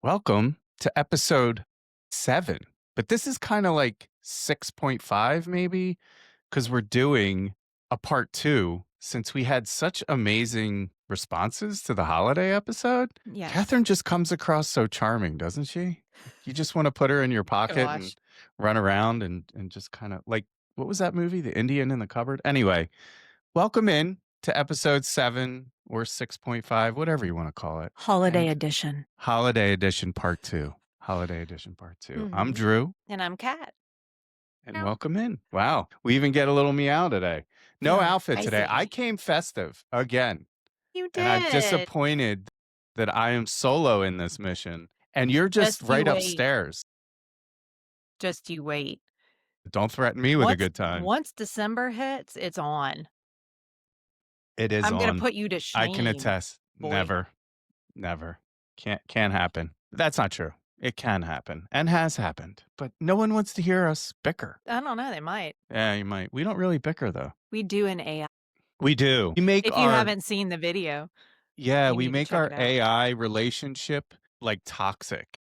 Welcome to episode 7. But this is kind of like 6.5, maybe, because we're doing a part 2 since we had such amazing responses to the holiday episode. Yes. Catherine just comes across so charming, doesn't she? You just want to put her in your pocket and Gosh. run around and just kind of like, what was that movie? The Indian in the Cupboard? Anyway, welcome in to episode 7 or 6.5, whatever you want to call it. Holiday And edition. Holiday Edition Part 2. Holiday Edition Part 2. I'm Mhm. Drew, And I'm Kat. and Meow. welcome in. Wow. We even get a little meow today. No Yeah, outfit I today. I see. came festive again, You and I'm did. disappointed that I am solo in this mission, and you're just Just you right wait. upstairs. Just you wait. Don't threaten me with a Once good time. once December hits, it's on. It is I'm gonna on. put you to I can shame, attest. boy. Never. Can't happen. That's not true. It can happen and has happened, but no one wants to hear us bicker. I don't know, they might. Yeah, you might. We don't really bicker though. We do an AI. We do. We make If you haven't seen the video, you we need to make check our it out. AI relationship like toxic.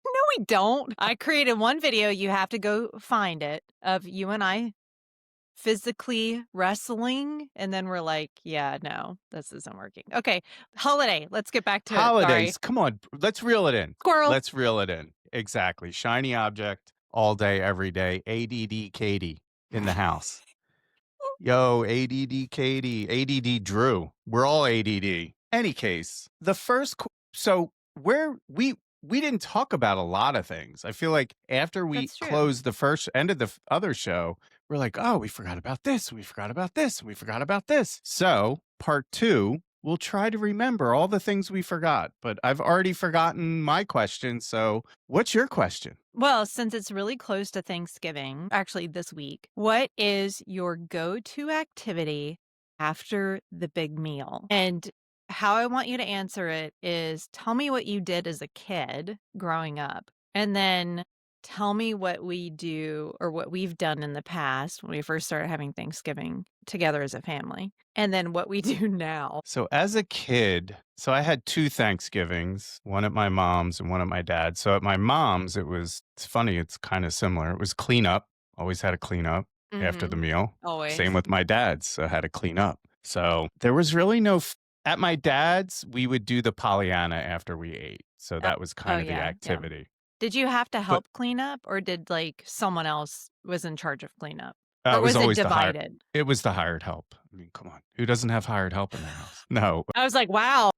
No, we don't. I created one video, you have to go find it, of you and I physically wrestling, and then we're like, yeah, no, this isn't working. Okay, holiday. Let's get back to it. Sorry. Holidays, come on, let's reel it in. Squirrel. Let's reel it in. Exactly. Shiny object all day, every day. ADD Katie in the house. Yo, ADD Katie, ADD Drew. We're all ADD. Any case, the first so where we didn't talk about a lot of things. I feel like after we That's true. closed the first end of the other show, we're like, oh, we forgot about this, we forgot about this, we forgot about this. So part 2, we'll try to remember all the things we forgot. But I've already forgotten my question. So what's your question? Well, since it's really close to Thanksgiving, actually this week, what is your go-to activity after the big meal? And how I want you to answer it is tell me what you did as a kid growing up, and then tell me what we do or what we've done in the past when we first started having Thanksgiving together as a family, and then what we do now. So as a kid, so I had 2 Thanksgivings, one at my mom's and one at my dad's. So at my mom's, it's funny, it's kind of similar. It was clean up. Always had to clean up after the Mhm. meal. Always. Same with my dad's. So I had to clean up. So there was really no, at my dad's, we would do the Pollyanna after we ate. So that was kind of the Yeah. activity. Did you have to But help clean up, or did, like, someone else was in charge of cleanup? it Or was was it always divided? it was the hired help. I mean, come on. Who doesn't have hired help in their house? No, I was like, "Wow."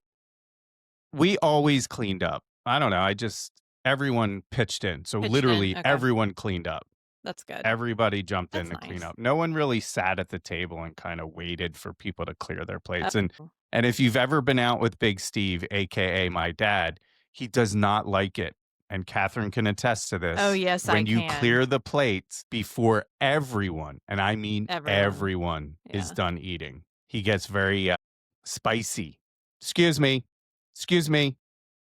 we always cleaned up. I don't know. Everyone pitched in. So Pitched in, literally okay. everyone cleaned up. That's good. Everybody jumped in That's to clean nice. up. No one really sat at the table and kind of waited for people to clear their plates. And Oh. if you've ever been out with Big Steve, aka my dad, he does not like it. And Catherine can attest to this. Oh, yes, I when you can. clear the plates before everyone, and I mean everyone Yeah. is done eating, he gets very spicy. Excuse me.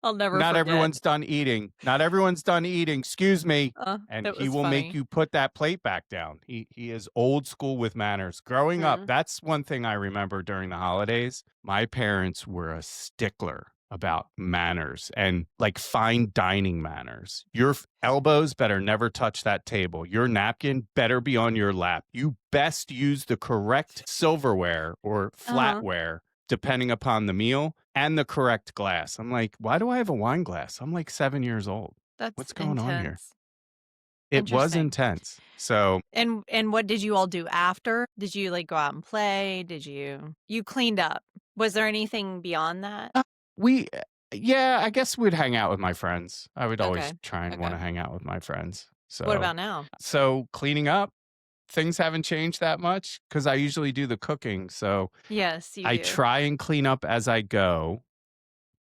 I'll never Not forget. everyone's done eating. Not everyone's done eating. Excuse me. And that he was will funny. make you put that plate back down. He is old school with manners. Growing up, Mhm. that's one thing I remember during the holidays. My parents were a stickler about manners and like fine dining manners. Your elbows better never touch that table. Your napkin better be on your lap. You best use the correct silverware or flatware depending upon the meal, and the correct glass. I'm like, why do I have a wine glass? I'm like 7 years old. That's What's going on here? intense. It was Interesting. intense. So And what did you all do after? Did you, like, go out and play? You cleaned up. Was there anything beyond that? we, yeah, I guess we'd hang out with my friends. I would always Okay. try and want to hang out with my friends. So What about now? So cleaning up, things haven't changed that much because I usually do the cooking. So Yes, you I do. try and clean up as I go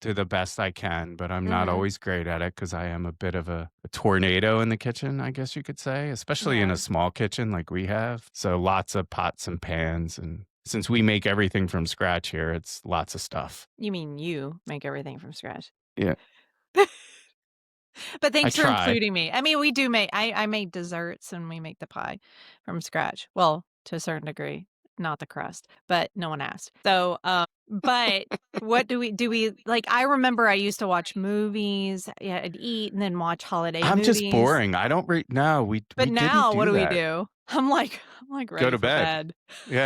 to the best I can, but I'm not Mhm. always great at it because I am a bit of a tornado in the kitchen, I guess you could say, especially in Yeah. a small kitchen like we have. So lots of pots and pans. And since we make everything from scratch here, it's lots of stuff. You mean you make everything from scratch. Yeah. But I thanks for try. including me. I mean, we do make I make desserts and we make the pie from scratch. Well, to a certain degree, not the crust, but no one asked. So, But what do we like, I remember I used to watch movies, yeah, I'd eat and then watch holiday I'm just movies, boring. I don't no, but we didn't now what do do we that. do? I'm like Go ready to for bed. bed.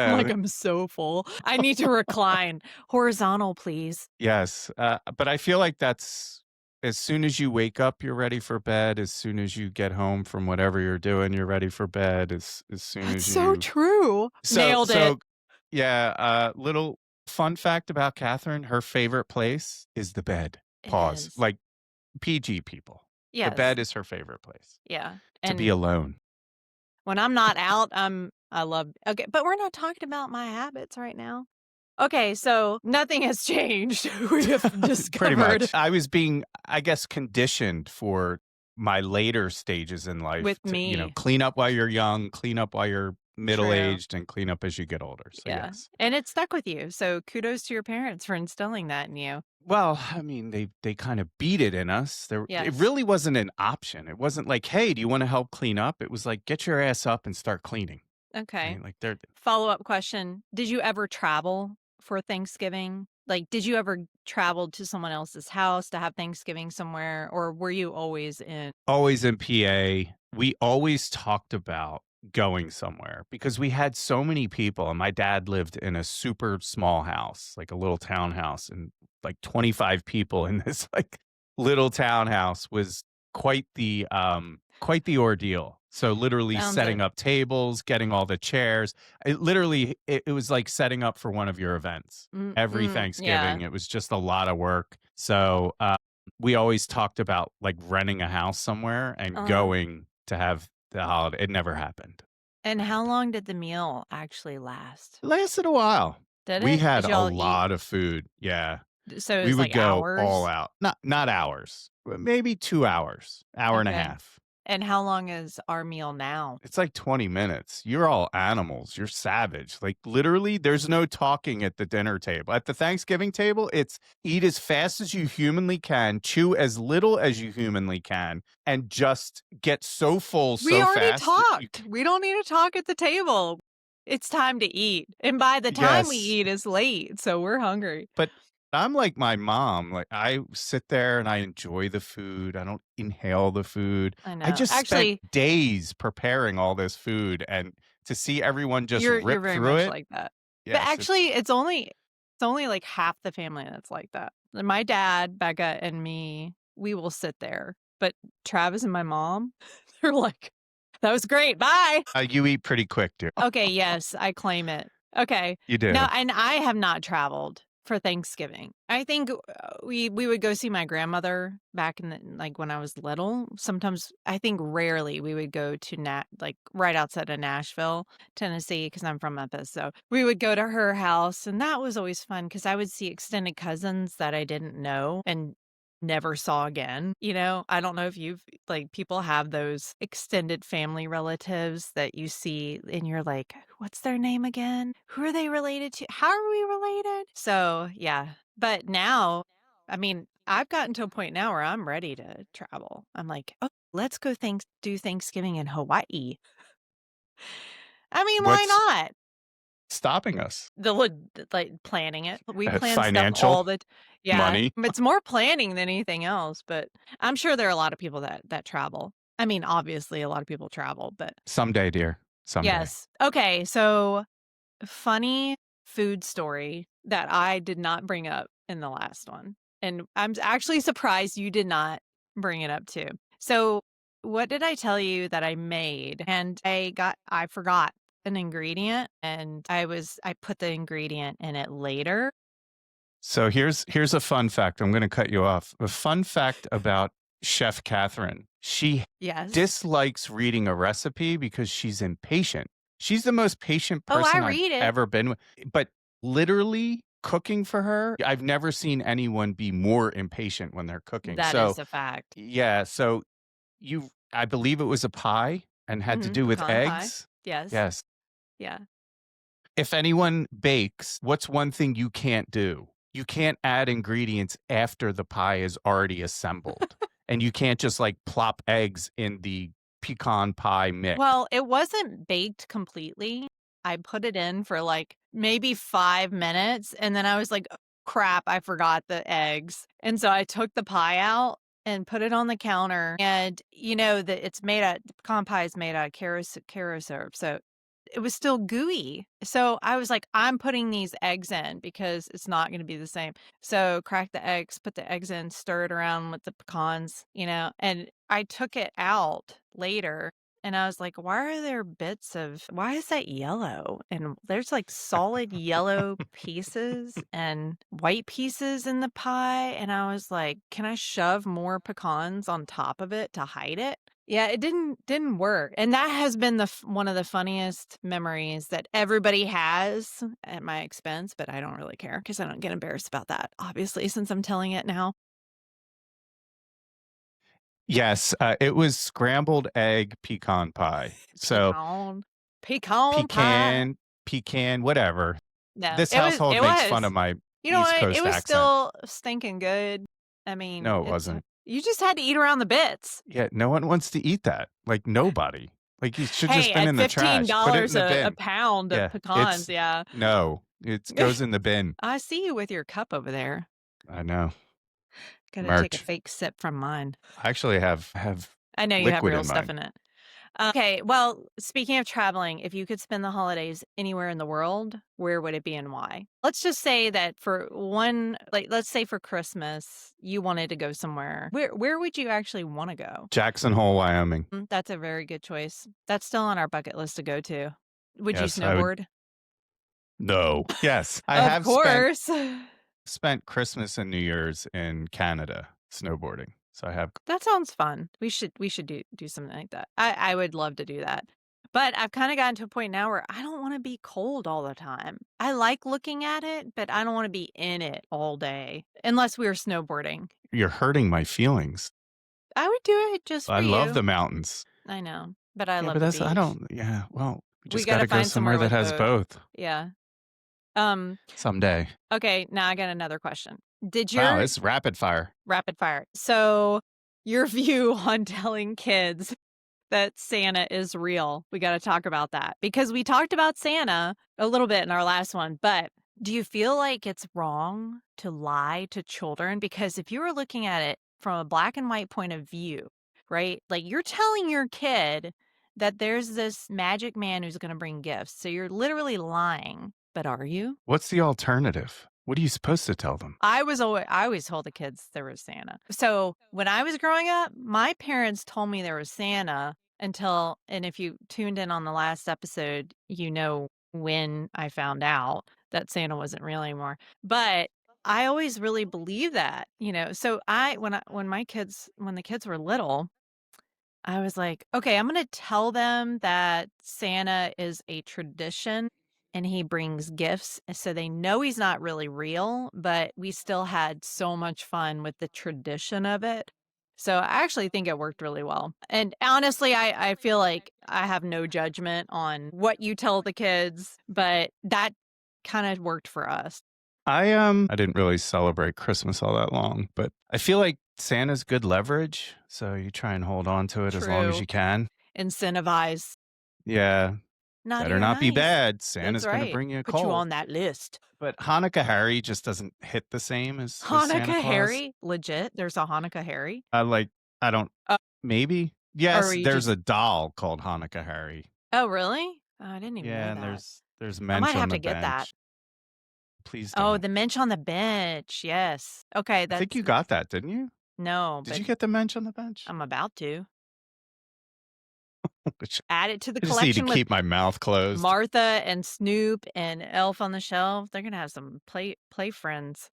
I'm like, Yeah, "I'm so full. I need to recline. Horizontal, please." yes, but I feel like that's as soon as you wake up, you're ready for bed. As soon as you get home from whatever you're doing, you're ready for bed. As soon That's as so you true. so Nailed it. so yeah, little fun fact about Catherine, her favorite place is the bed. It Pause. is. Like PG people. The Yes. bed is her favorite place Yeah, to be and alone. when I'm not out, I love okay, but we're not talking about my habits right now. Okay, so nothing has changed. We have Pretty discovered much. I was being, I guess, conditioned for my later stages in life with to, me. clean up while you're young, clean up while you're middle True. aged, and clean up as you get older. So, Yeah, yes. and it stuck with you, so kudos to your parents for instilling that in you. Well, I mean, they kind of beat it in us. It Yes. really wasn't an option. It wasn't like, hey, do you want to help clean up? It was like, get your ass up and start cleaning. Okay. Right? Like they're Follow-up question, did you ever travel for Thanksgiving? Like, did you ever travel to someone else's house to have Thanksgiving somewhere, or were you always in always in PA. We always talked about going somewhere because we had so many people, and my dad lived in a super small house, like a little townhouse, and like 25 people in this like little townhouse was quite the ordeal. So literally sounds setting it. up tables, getting all the chairs. It was like setting up for one of your events. Every Yeah, Thanksgiving, it was just a lot of work. So, we always talked about, like, renting a house somewhere and uh-huh. going to have the holiday. It never happened. And Never how happened. long did the meal actually last? It lasted a while. Did We it? had Did a y'all eat lot of food. Yeah. so it We was, would like, go all hours? out. Not hours, but maybe 2 hours, hour and a Okay. half. And how long is our meal now? It's like 20 minutes. You're all animals. You're savage. Like, literally, there's no talking at the dinner table. At the Thanksgiving table, it's eat as fast as you humanly can, chew as little as you humanly can, and just get so full We so already fast that you talked. We don't need to talk at the table. It's time to eat, and by the time we yes. eat, it's late, so we're hungry. But I'm like my mom. Like, I sit there and I enjoy the food. I don't inhale the food. I I know. just spent Actually, days preparing all this food, and to see everyone just you're rip very through much it, like that. But yes, actually, it's only, like, half the family that's like that. My dad, Becca, and me, we will sit there, but Travis and my mom, they're like, "That was great, bye." you eat pretty quick, dear. Okay, yes, I claim it. Okay. You No, do. and I have not traveled for Thanksgiving. I think, we would go see my grandmother back in the like, when I was little. Sometimes I think rarely we would go to like, right outside of Nashville, Tennessee, because 'cause I'm from Memphis, so we would go to her house, and that was always fun because I would see extended cousins that I didn't know and never saw again, you know? I don't know if you've like, people have those extended family relatives that you see and you're like, "What's their name again? Who are they related to? How are we related?" So, yeah. But now, I mean, I've gotten to a point now where I'm ready to travel. I'm like, "Oh, let's go do Thanksgiving in Hawaii." I mean, why What's not? stopping us? Like, planning it. We plan stuff Financial, all the yeah, money, it's more planning than anything else, but I'm sure there are a lot of people that travel. I mean, obviously, a lot of people travel, but someday, dear, someday. yes. Okay, so funny food story that I did not bring up in the last one, and I'm actually surprised you did not bring it up too. So, what did I tell you that I made? And I forgot an ingredient, and I put the ingredient in it later. So here's a fun fact. I'm going to cut you off. A fun fact about Chef Catherine. She Yes. dislikes reading a recipe because she's impatient. She's the most patient Oh, I person I've read it. ever been with. But literally cooking for her, I've never seen anyone be more impatient when they're cooking. That So, is a fact. yeah, so I believe it was a pie and had to Mhm, do with pecan pie. eggs. Yes. Yes. Yeah. If anyone bakes, what's one thing you can't do? You can't add ingredients after the pie is already assembled. And you can't just like plop eggs in the pecan pie mix. Well, it wasn't baked completely. I put it in for, like maybe 5 minutes, and then I was like, "Crap, I forgot the eggs." And so I took the pie out and put it on the counter, and, you know, that it's made out pecan pie is made out of Karo syrup, so it was still gooey. So I was like, "I'm putting these eggs in because it's not gonna be the same." So crack the eggs, put the eggs in, stir it around with the pecans, you know, and I took it out later and I was like, why is that yellow? And there's like solid yellow pieces and white pieces in the pie. And I was like, can I shove more pecans on top of it to hide it? Yeah, it didn't work. And that has been one of the funniest memories that everybody has at my expense, but I don't really care because I don't get embarrassed about that, obviously, since I'm telling it now. Yes, it was scrambled egg pecan pie. So Pecan. Pecan pie. pecan, whatever. No, This household it makes fun was. of my You know East what? It Coast was accent. still stinking good. I mean, No, it wasn't. you just had to eat around the bits. Yeah, no one wants to eat that. Like, nobody. Like, it should just Hey, been at in the trash. Put it in $15 the a bin. pound of Yeah, pecans, yeah. no, it goes in the bin. I see you with your cup over there. I know. Gotta take a Merch. fake sip from mine. I actually have I know you have liquid real in stuff mine. in it. Okay, well, speaking of traveling, if you could spend the holidays anywhere in the world, where would it be and why? Let's just say that for one, like, let's say for Christmas, you wanted to go somewhere. Where would you actually want to go? Jackson Hole, Wyoming. That's a very good choice. That's still on our bucket list to go to. Would you Yes, I would. snowboard? No. Yes, I Of have course. spent Christmas and New Year's in Canada snowboarding. So I have. That sounds fun. We should do something like that. I would love to do that. But I've kinda gotten to a point now where I don't wanna be cold all the time. I like looking at it, but I don't wanna be in it all day unless we were snowboarding. You're hurting my feelings. I would do it just I for love you. the mountains. I know, but I Yeah, but love the that's I beach. don't yeah, well, we We just gotta gotta go find somewhere somewhere that with has both. both Yeah. Um, someday. okay, now I got another question. Did Wow, your it's rapid fire. rapid fire. So, your view on telling kids that Santa is real. We gotta talk about that because we talked about Santa a little bit in our last one, but do you feel like it's wrong to lie to children? Because if you were looking at it from a black and white point of view, right? Like you're telling your kid that there's this magic man who's gonna bring gifts. So you're literally lying. But are you? What's the alternative? What are you supposed to tell them? I always told the kids there was Santa. So when I was growing up, my parents told me there was Santa and if you tuned in on the last episode, you know when I found out that Santa wasn't real anymore. But I always really believed that, you know. So when the kids were little, I was like, "Okay, I'm gonna tell them that Santa is a tradition and he brings gifts, so they know he's not really real, but we still had so much fun with the tradition of it." So, I actually think it worked really well. And honestly, I feel like I have no judgment on what you tell the kids, but that kinda worked for us. I didn't really celebrate Christmas all that long, but I feel like Santa's good leverage, so you try and hold on to it as long as True. you can. Incentivize. Yeah, Naughty better or not be nice. bad. That's Santa's gonna right. bring you a Put you cold. on that list. But Hanukkah Harry just doesn't hit the same as Santa Hanukkah Claus. Harry? Legit? There's a Hanukkah Harry? I like I don't Oh, maybe? or Yes, were you there's just a doll called Hanukkah Harry. oh, really? Oh, I didn't even know Yeah, and that. there's I might mensch on have the to get that. bench. Please Oh, don't. the Mensch on the bench, yes. Okay, I think that's you got that, didn't you? no, Did but you get the mensch on the bench? I'm about to. Which Add it to the I just need to collection with keep my mouth closed. Martha and Snoop and Elf on the Shelf. They're gonna have some play friends.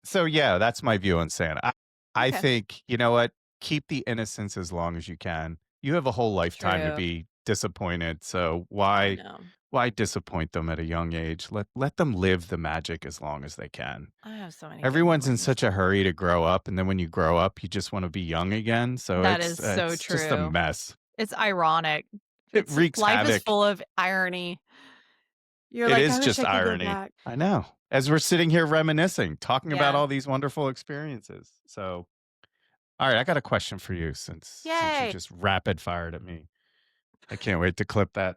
So yeah, that's my view on Santa. I Okay. think, you know what? Keep the innocence as long as you can. You have a whole lifetime to True. be disappointed, so I know. why disappoint them at a young age? Let them live the magic as long as they can. I have so many good Everyone's in memories. such a hurry to grow up, and then when you grow up, you just want to be young again. So That is so it's just a true. mess. It's ironic. It It's wreaks life is havoc. full of irony. You're It like, is "I wish just I could go irony. back." I know. As we're sitting here reminiscing, talking about Yeah. all these wonderful experiences. So, all right, I got a question for you since you Yay. just rapid fired at me. I can't wait to clip that.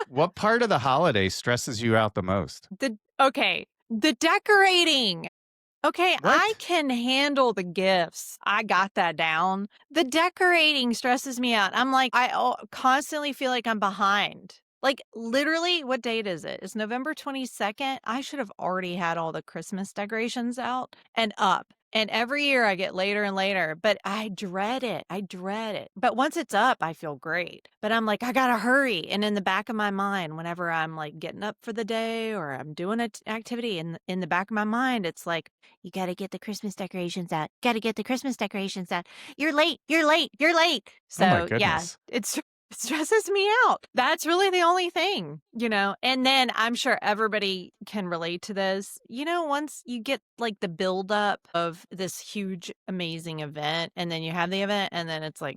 What part of the holiday stresses you out the most? The decorating. Okay, I What? can handle the gifts. I got that down. The decorating stresses me out. I'm like, constantly feel like I'm behind. Like, literally, what date is it? It's November 22nd. I should have already had all the Christmas decorations out and up. And every year I get later and later, but I dread it. I dread it. But once it's up, I feel great. But I'm like, I gotta hurry. And in the back of my mind, whenever I'm like getting up for the day or I'm doing an activity, in the back of my mind, it's like, you gotta get the Christmas decorations out. Gotta get the Christmas decorations out. You're late. You're late. You're late. Oh my So yeah, goodness. it stresses me out. That's really the only thing, you know? And then I'm sure everybody can relate to this. You know, once you get like the buildup of this huge, amazing event, and then you have the event, and then it's like,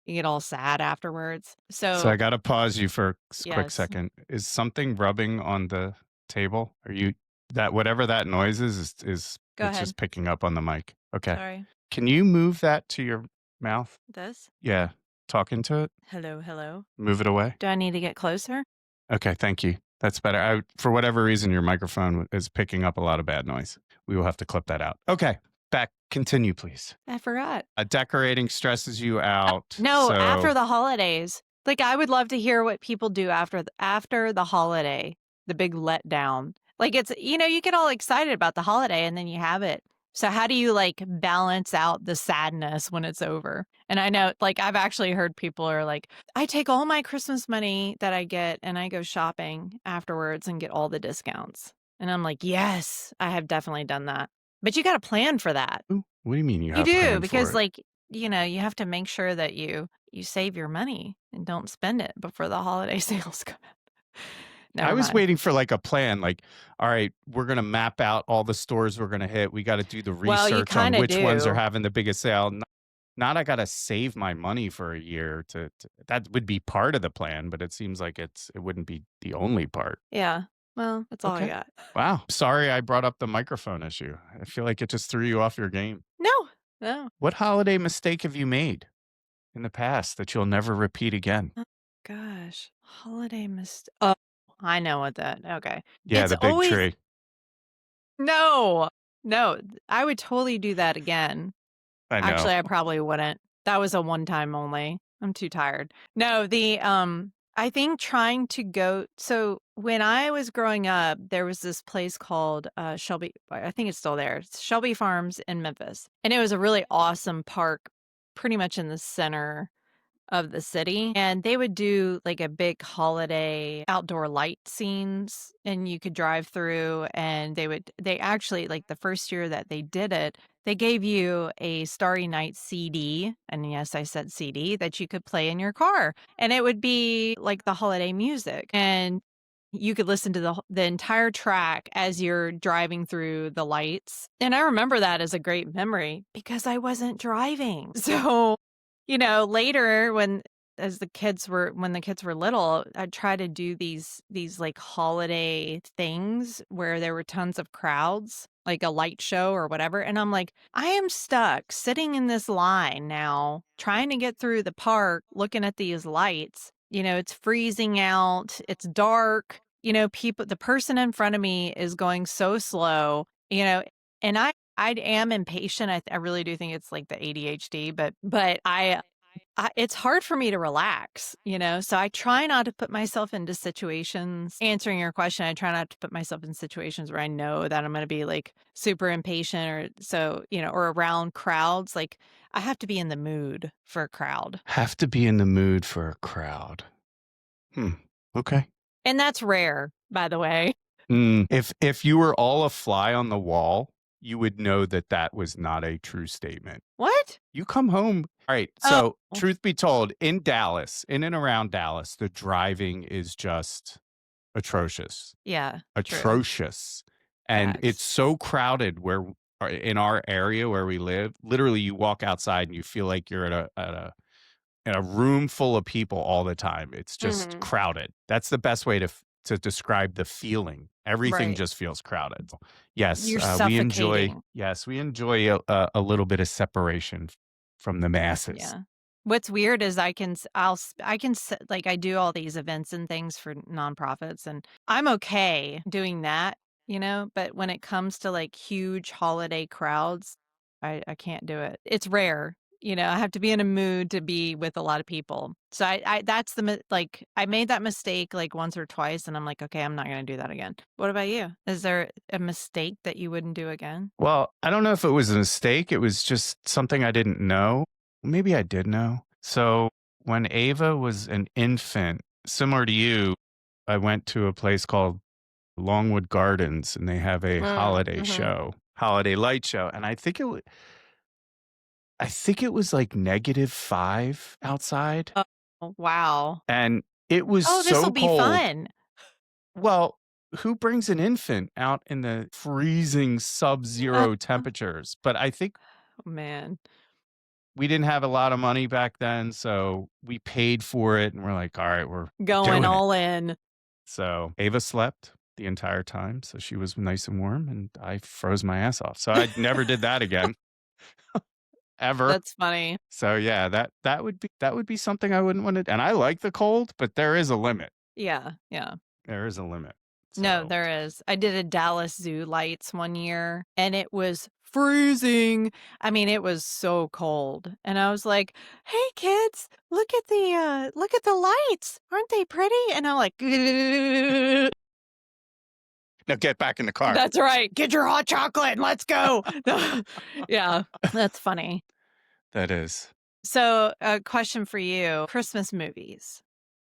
you get all sad afterwards. So So, I got to pause you for a quick yes, second. Is something rubbing on the table? Are you that whatever that noise is go it's ahead. just picking up on the mic. Okay. Sorry. Can you move that to your mouth? This? Yeah. Talk into it. Hello, hello. Move it away. Do I need to get closer? Okay, thank you. That's better. For whatever reason, your microphone is picking up a lot of bad noise. We will have to clip that out. Okay, back. Continue, please. I forgot. Decorating stresses you out. No, So after the holidays. Like, I would love to hear what people do after the holiday, the big letdown. Like, it's you get all excited about the holiday and then you have it. So how do you, like, balance out the sadness when it's over? And I know, like, I've actually heard people are like, "I take all my Christmas money that I get and I go shopping afterwards and get all the discounts." And I'm like, "Yes, I have definitely done that." But you gotta plan for that. ooh, what do you mean you You have do, planned for because, it? like, you have to make sure that you save your money and don't spend it before the holiday sales come out. I Never was mind. waiting for like a plan, like, all right, we're gonna map out all the stores we're gonna hit. We got to do the Well, you research on kinda which ones are do. having the biggest sale. Not I gotta save my money for a year to that would be part of the plan, but it seems like it wouldn't be the only part. Yeah. Well, that's all I Okay. got. Wow. Sorry I brought up the microphone issue. I feel like it just threw you off your game. No. No. What holiday mistake have you made in the past that you'll never repeat again? Oh, gosh. Holiday oh, I know what that okay. Yeah, It's the big always tree. no. No, I would totally do that again. I know. Actually, I probably wouldn't. That was a one time only. I'm too tired. No, I think trying to go so when I was growing up, there was this place called Shelby, I think it's still there. It's Shelby Farms in Memphis. And it was a really awesome park pretty much in the center of the city, and they would do like a big holiday outdoor light scenes, and you could drive through, and they actually, like, the first year that they did it, they gave you a Starry Night CD, and yes, I said CD, that you could play in your car, and it would be like the holiday music, and you could listen to the entire track as you're driving through the lights, and I remember that as a great memory because I wasn't driving. So, later when the kids were little, I'd try to do these like holiday things where there were tons of crowds, like a light show or whatever. And I'm like, I am stuck sitting in this line now, trying to get through the park, looking at these lights. It's freezing out, it's dark, the person in front of me is going so slow, and I am impatient. I really do think it's like the ADHD, but it's hard for me to relax, so I try not to put myself into situations. Answering your question, I try not to put myself in situations where I know that I'm going to be like super impatient or around crowds. Like, I have to be in the mood for a crowd. Have to be in the mood for a crowd. Hmm. Okay. And that's rare, by the way. If you were all a fly on the wall, you would know that that was not a true statement. What? You come home. All right. Oh, So, truth be told, in Dallas, in and around Dallas, the driving is just atrocious. yeah, true. Atrocious. And it's Facts. so crowded in our area where we live, literally you walk outside and you feel like you're in a room full of people all the time. It's just Mhm. crowded. That's the best way to describe the feeling. Everything Right. just feels crowded. Yes, You're we enjoy. suffocating. Yes, we enjoy a little bit of separation from the masses. Yeah. What's weird is I can like, I do all these events and things for nonprofits, and I'm okay doing that, but when it comes to, like, huge holiday crowds, I can't do it. It's rare, I have to be in a mood to be with a lot of people. So I that's the mi like, I made that mistake, like, once or twice, and I'm like, "Okay, I'm not gonna do that again." What about you? Is there a mistake that you wouldn't do again? Well, I don't know if it was a mistake. It was just something I didn't know. Maybe I did know. So when Ava was an infant, similar to you, I went to a place called Longwood Gardens and they have a holiday Mhm. show, holiday light show. And I think it was like -5 outside. Oh, wow. And it was Oh, this'll so be cold. fun. Well, who brings an infant out in the freezing Uh, sub-zero temperatures? But I think oh, man. we didn't have a lot of money back then, so we paid for it and we're like, "All right, we're Going doing it." all in. So, Ava slept the entire time, so she was nice and warm, and I froze my ass off. So I never did that again, ever. That's funny. So, yeah, that would be something I wouldn't wanna, and I like the cold, but there is a limit. Yeah, yeah. There is a limit. No, So there is. I did a Dallas Zoo lights one year, and it was freezing. I mean, it was so cold, and I was like, "Hey, kids, look at the lights. Aren't they pretty?" And I'm like, now get back in the car. "That's right. Get your hot chocolate and let's go." Yeah, that's funny. That is. So, a question for you, Christmas movies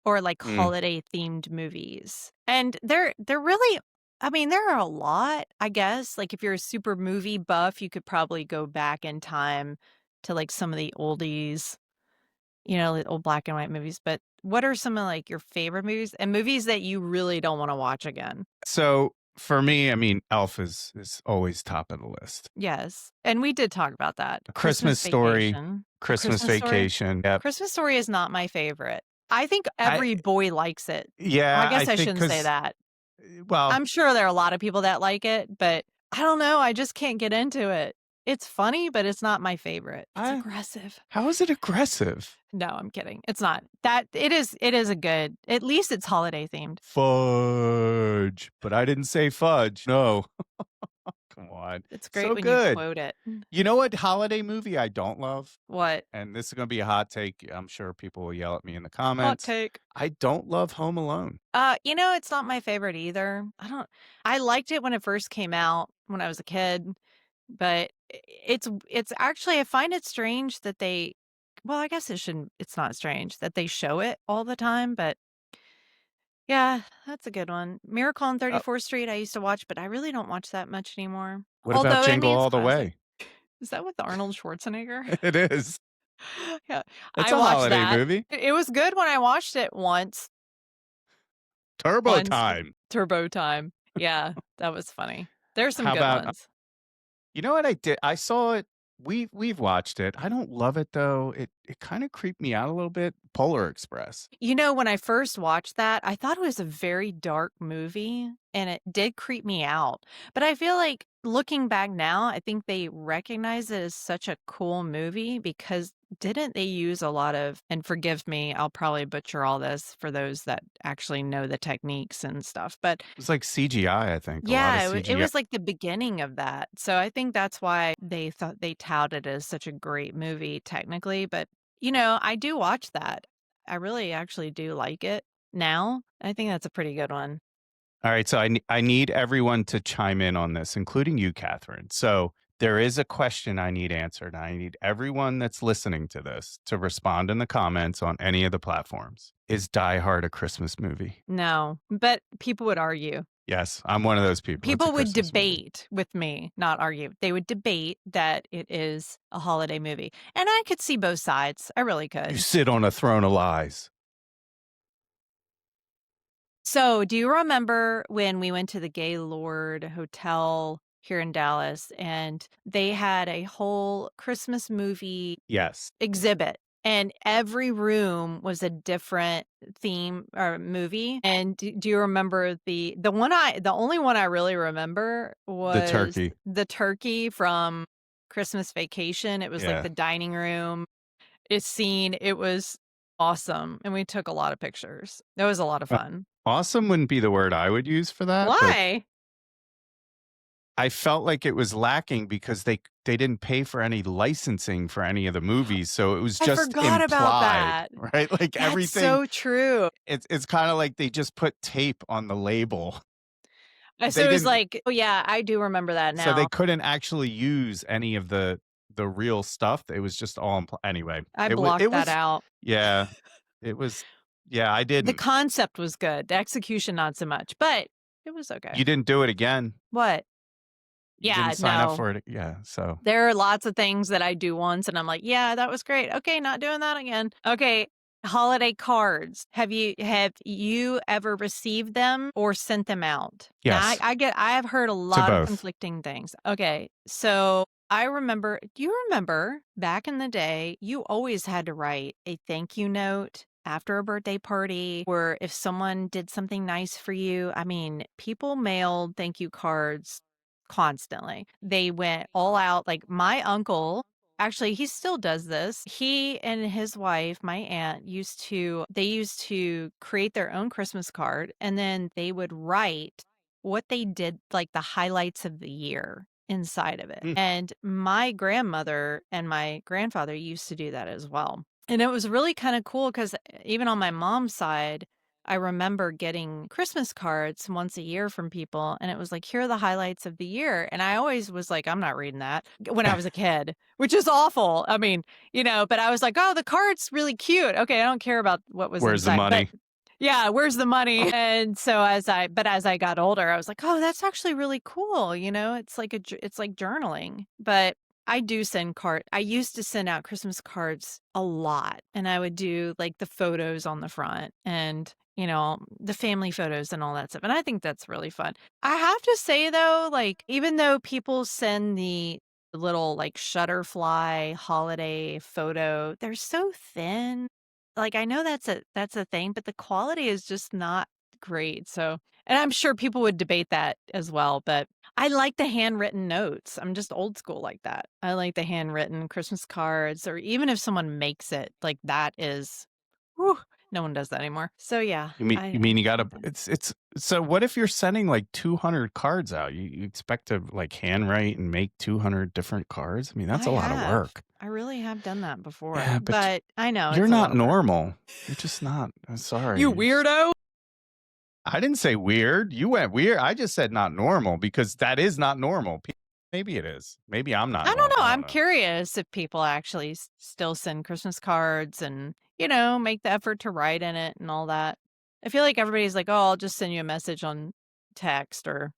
or, like, Mm. holiday-themed movies, and they're really I mean, there are a lot, I guess, like, if you're a super movie buff, you could probably go back in time to, like, some of the oldies, the old black and white movies, but what are some of, like, your favorite movies and movies that you really don't wanna watch again? So, for me, I mean, Elf is always top of the list. Yes, and we did talk about that. A Christmas Christmas Story, Vacation. A Christmas Christmas Story? Vacation, yep. Christmas Story is not my favorite. I think I every boy likes it. Well, I Yeah, I guess I think shouldn't say 'cause that. well, I'm sure there are a lot of people that like it, but I don't know, I just can't get into it. It's funny, but it's not my favorite. It's I aggressive. how is it aggressive? No, I'm kidding. It's not. That it is a good at least it's holiday themed. Fudge, but I didn't say fudge, no. Come on. It's great So when you good. quote it. You know what holiday movie I don't love? What? And this is gonna be a hot take, I'm sure people will yell at me in the Hot comments. take. I don't love Home Alone. It's not my favorite either. I liked it when it first came out when I was a kid, but it's actually I find it strange that they well, I guess it's not strange that they show it all the time, but yeah, that's a good one. Miracle on Uh, 34th Street I used to watch, but I really don't watch that much anymore. what about Although, I Jingle mean, it's All the classic. Way? Is that with Arnold Schwarzenegger? It is. Yeah, It's I a watched holiday that. movie. It was good when I watched it once. Turbo Once. Time. Turbo Time. Yeah, that was funny. There's some How good about ones. you know what I did? I saw it. We've watched it. I don't love it though. It kind of creeped me out a little bit. Polar Express. When I first watched that, I thought it was a very dark movie, and it did creep me out. But I feel like looking back now, I think they recognize it as such a cool movie because didn't they use a lot of and forgive me, I'll probably butcher all this for those that actually know the techniques and stuff, but It was like CGI, I think. A lot of yeah, it CGI. was like the beginning of that. So I think that's why they thought they touted it as such a great movie technically, but, I do watch that. I really actually do like it now. I think that's a pretty good one. All right, so I need everyone to chime in on this, including you, Catherine. So there is a question I need answered. I need everyone that's listening to this to respond in the comments on any of the platforms. Is Die Hard a Christmas movie? No, but people would argue. Yes, I'm one of those people. It's a People would Christmas movie. debate with me, not argue. They would debate that it is a holiday movie, and I could see both sides. I really You could. sit on a throne of lies. So, do you remember when we went to the Gaylord Hotel here in Dallas and they had a whole Christmas movie Yes. exhibit and every room was a different theme or movie? And do you remember the only one I really remember The was turkey. the turkey from Christmas Vacation. It was like Yeah. the dining room. it's scene. It was awesome, and we took a lot of pictures. It was a lot of Uh, fun. awesome wouldn't be the word I would use for that, but Why? I felt like it was lacking because they didn't pay for any licensing for any of the movies, so it was I just forgot about implied, that. right? Like That's everything so true. it's kinda like they just put tape on the label. So They it was didn't like oh, yeah, I do remember that so they now. couldn't actually use any of the real stuff. It was just all anyway, I it blocked that was out. yeah, it was yeah, I The didn't. concept was good, the execution not so much, but it was okay. You didn't do it again. What? You Yeah, didn't sign up no. for it. Yeah, so There are lots of things that I do once and I'm like, "Yeah, that was great. Okay, not doing that again." Okay, holiday cards. Have you ever received them or sent them out? Now yes, I have heard a to lot of both. conflicting things. Okay, so I remember do you remember back in the day, you always had to write a thank you note after a birthday party or if someone did something nice for you. I mean, people mailed thank you cards constantly. They went all out. Like my uncle, actually, he still does this. He and his wife, my aunt, used to create their own Christmas card and then they would write what they did, like the highlights of the year inside of it. Mm. And my grandmother and my grandfather used to do that as well. And it was really kind of cool because even on my mom's side, I remember getting Christmas cards once a year from people, and it was like, "Here are the highlights of the year," and I always was like, "I'm not reading that," when I was a kid, which is awful. I mean, but I was like, "Oh, the card's really cute. Okay, I don't care about what was Where's the inside." But money? yeah, where's the money? And so as I got older, I was like, "Oh, that's actually really cool," It's like it's like journaling. But I used to send out Christmas cards a lot, and I would do, like, the photos on the front and, the family photos and all that stuff, and I think that's really fun. I have to say, though, like, even though people send the little, like, Shutterfly holiday photo, they're so thin. Like, I know that's a thing, but the quality is just not great, so and I'm sure people would debate that as well, but I like the handwritten notes. I'm just old school like that. I like the handwritten Christmas cards or even if someone makes it, like that is whew, no one does that anymore. So yeah, You I mean you do gotta like that. it's so what if you're sending, like, 200 cards out? You expect to, like, handwrite and make 200 different cards? I mean, that's I a lot of have. work. I really have done that before, Yeah, but but I know you're it's a lot not of work. normal. You're just not. I'm sorry. You weirdo. I didn't say weird. You went weird. I just said not normal because that is not normal. Maybe it is. Maybe I'm not I don't normal. know. I don't I'm know. curious if people actually still send Christmas cards and, make the effort to write in it and all that. I feel like everybody's like, "Oh, I'll just send you a message on text or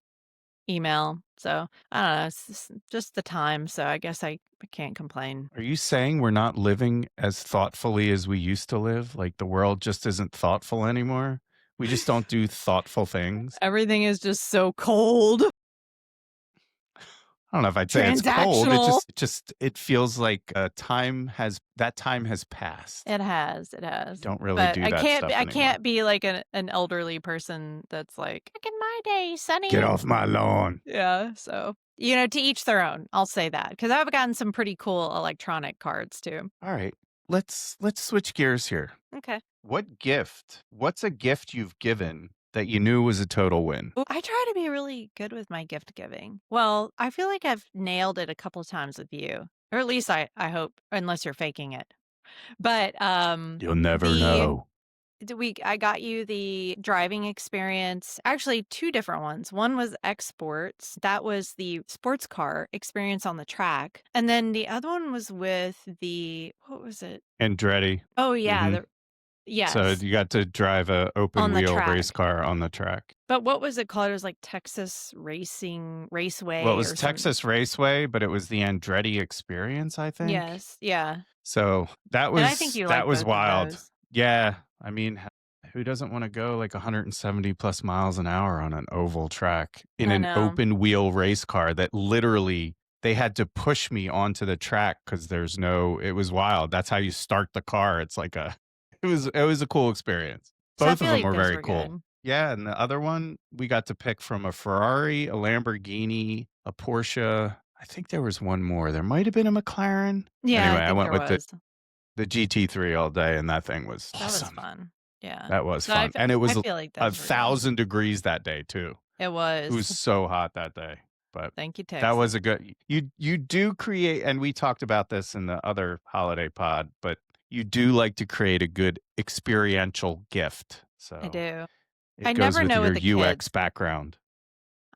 email." So, I don't know. It's just the time. So, I guess I can't complain. Are you saying we're not living as thoughtfully as we used to live? Like the world just isn't thoughtful anymore? We just don't do thoughtful things? Everything is just so cold, I don't know if I'd say it's cold. transactional. It feels like time has passed. It has, it We has. don't really But do that stuff I anymore. can't be like an elderly person that's like, "Back in my day, Get Sonny." off my lawn. Yeah, so, to each their own, I'll say that because 'cause I've gotten some pretty cool electronic cards too. All right. Let's switch gears here. Okay. What's a gift you've given that you knew was a total win? I try to be really good with my gift giving. Well, I feel like I've nailed it a couple times with you, or at least I hope, unless you're faking it. But, You'll never the know. the week I got you the driving experience, actually 2 different ones. One was exports, that was the sports car experience on the track, and then the other one was with the what was it? Andretti. Oh, yeah, Mhm. the So yes, you got to drive a open on the wheel race track. car on the track. But what was it called? It was like Texas Racing Well, it Raceway was or some Texas Raceway, but it was the Andretti experience, I think. yes, yeah, So and I think you that like was both of wild. those. Yeah. I mean, who doesn't want to go like 170 plus miles an hour on an oval track in I an know. open wheel race car that literally they had to push me onto the track because it was wild. That's how you start the car. It's like it was a cool experience. So I Both of feel them like were those very were cool. good. Yeah. And the other one, we got to pick from a Ferrari, a Lamborghini, a Porsche. I think there was one more. There might have been a McLaren. Yeah, Anyway, I I think went there with was. the GT3 all day, and that thing was That was awesome. fun. Yeah. That was So I fun, fe and it I was feel like a those were good. 1,000 degrees that day too. It It was was. so hot that day, but Thank you, that was Texas. a good you do create, and we talked about this in the other holiday pod, but you do like to create a good experiential gift, I so do. I it goes never with know with your the UX kids. background.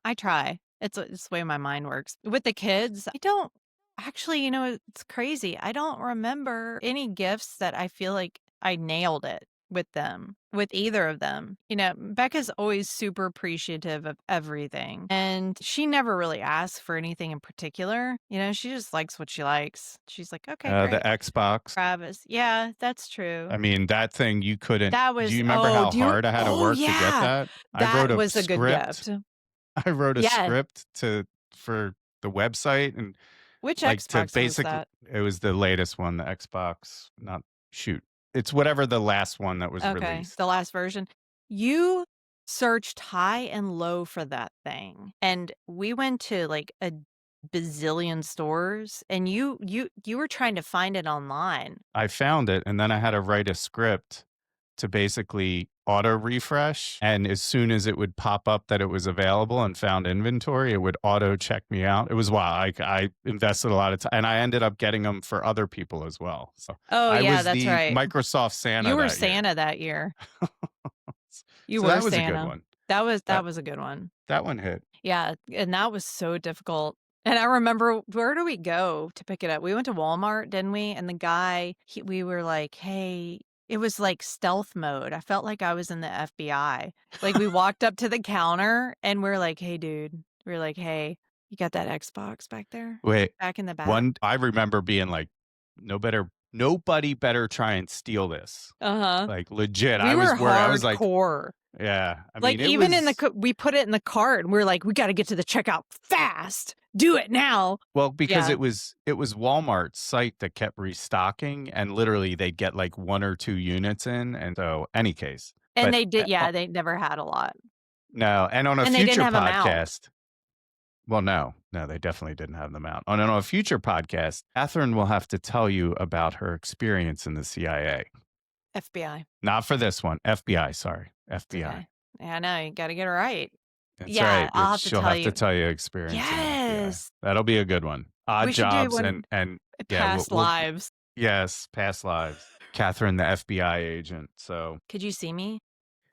I try. It's the way my mind works. With the kids, I don't actually, it's crazy. I don't remember any gifts that I feel like I nailed it with them, with either of them. Becca's always super appreciative of everything. And she never really asks for anything in particular. She just likes what she likes. She's like, okay, The great. Xbox, Travis. Yeah, that's true. I mean, that thing you couldn't That do was, you remember oh, how hard I had to oh, work to get yeah. that? I wrote That a was a good script gift. I wrote a Yeah. script for the website and, Which like, to Xbox was basically that? it was the latest one, the Xbox, not shoot. It's whatever the last one that was Okay, released. the last version. You searched high and low for that thing, and we went to, like, a bazillion stores, and you were trying to find it online. I found it, and then I had to write a script to basically auto refresh, and as soon as it would pop up that it was available and found inventory, it would auto check me out. It was wild. I invested a lot of time, and I ended up getting them for other people as well. So Oh, I yeah, was that's the right. Microsoft You Santa were that year. Santa that year. You So were that was a good Santa. one. That That was a good one. that one hit. Yeah, and that was so difficult. And I remember, where do we go to pick it up? We went to Walmart, didn't we? And the guy, we were like, "Hey," it was like stealth mode. I felt like I was in the FBI. Like, we walked up to the counter and we're like, "Hey, dude." We're like, "Hey, you got that Xbox back there? Wait, Back in the back?" one I remember being like, nobody better try and steal this. Uh-huh. Like, legit, We I was were worried. I was like, hardcore. yeah. I Like, mean, it even in the was we put it in the cart and we're like, "We gotta get to the checkout fast. Do it now." well, because Yeah. it was Walmart's site that kept restocking, and literally they'd get like 1 or 2 units in, and so any case. And But, they did, yeah, they never had a lot. no, and on a And they didn't future have 'em out. podcast, well, no, they definitely didn't have them out. On a future podcast, Catherine will have to tell you about her experience in the CIA. FBI. Not for this one, FBI, sorry, It's FBI. okay. Yeah, I know, you gotta get it right. That's Yeah, right, I'll have to she'll tell have to you. tell you experience in the FBI. Yes! That'll be a good one. Odd We should do jobs one, and yeah, past lives. yes, past lives. Catherine, the FBI agent, so Could you see me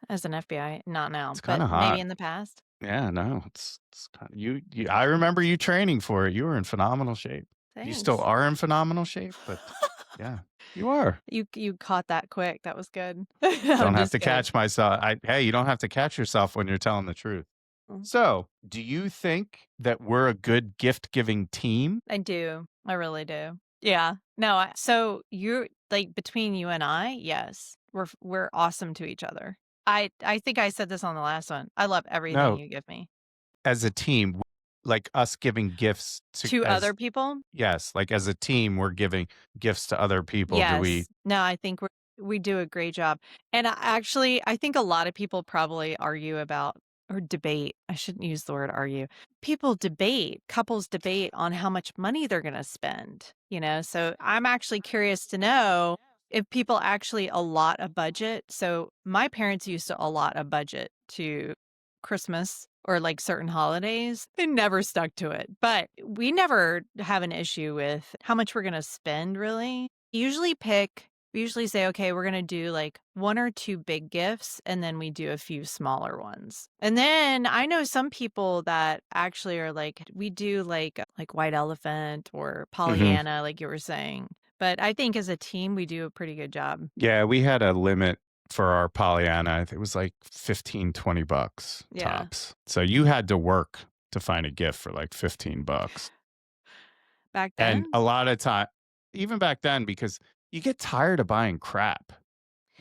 as an FBI? Not now, it's but kinda maybe hot. in the past? Yeah, no, it's kinda you I remember you training for it, you were in phenomenal shape. You still Thanks. are in phenomenal shape, but yeah, you are. You caught that quick, that was good. Don't I'm have just to kidding. catch myself. Hey, you don't have to catch yourself when you're telling the truth. Mm. So, do you think that we're a good gift giving team? I do, I really do. Yeah. No, so you're like, between you and I, yes, we're awesome to each other. I think I said this on the last one. I love everything No, you give me. as a team, like us giving gifts to To as other people? yes, like as a team, we're giving gifts to other people. Do we? Yes. No, I think we do a great job. And I think a lot of people probably argue about, or debate. I shouldn't use the word argue. People debate, couples debate on how much money they're going to spend. So I'm actually curious to know if people actually allot a budget. So my parents used to allot a budget to Christmas or like certain holidays. They never stuck to it, but we never have an issue with how much we're going to spend, really. We usually say, okay, we're going to do like one or two big gifts, and then we do a few smaller ones. And then I know some people that actually are like, we do like white elephant or Mhm. Pollyanna, like you were saying. But I think as a team, we do a pretty good job. Yeah, we had a limit for our Pollyanna. I think it was like 15, $20 Yeah. tops. So you had to work to find a gift for like $15. Back And then? a lot of time, even back then, because you get tired of buying crap.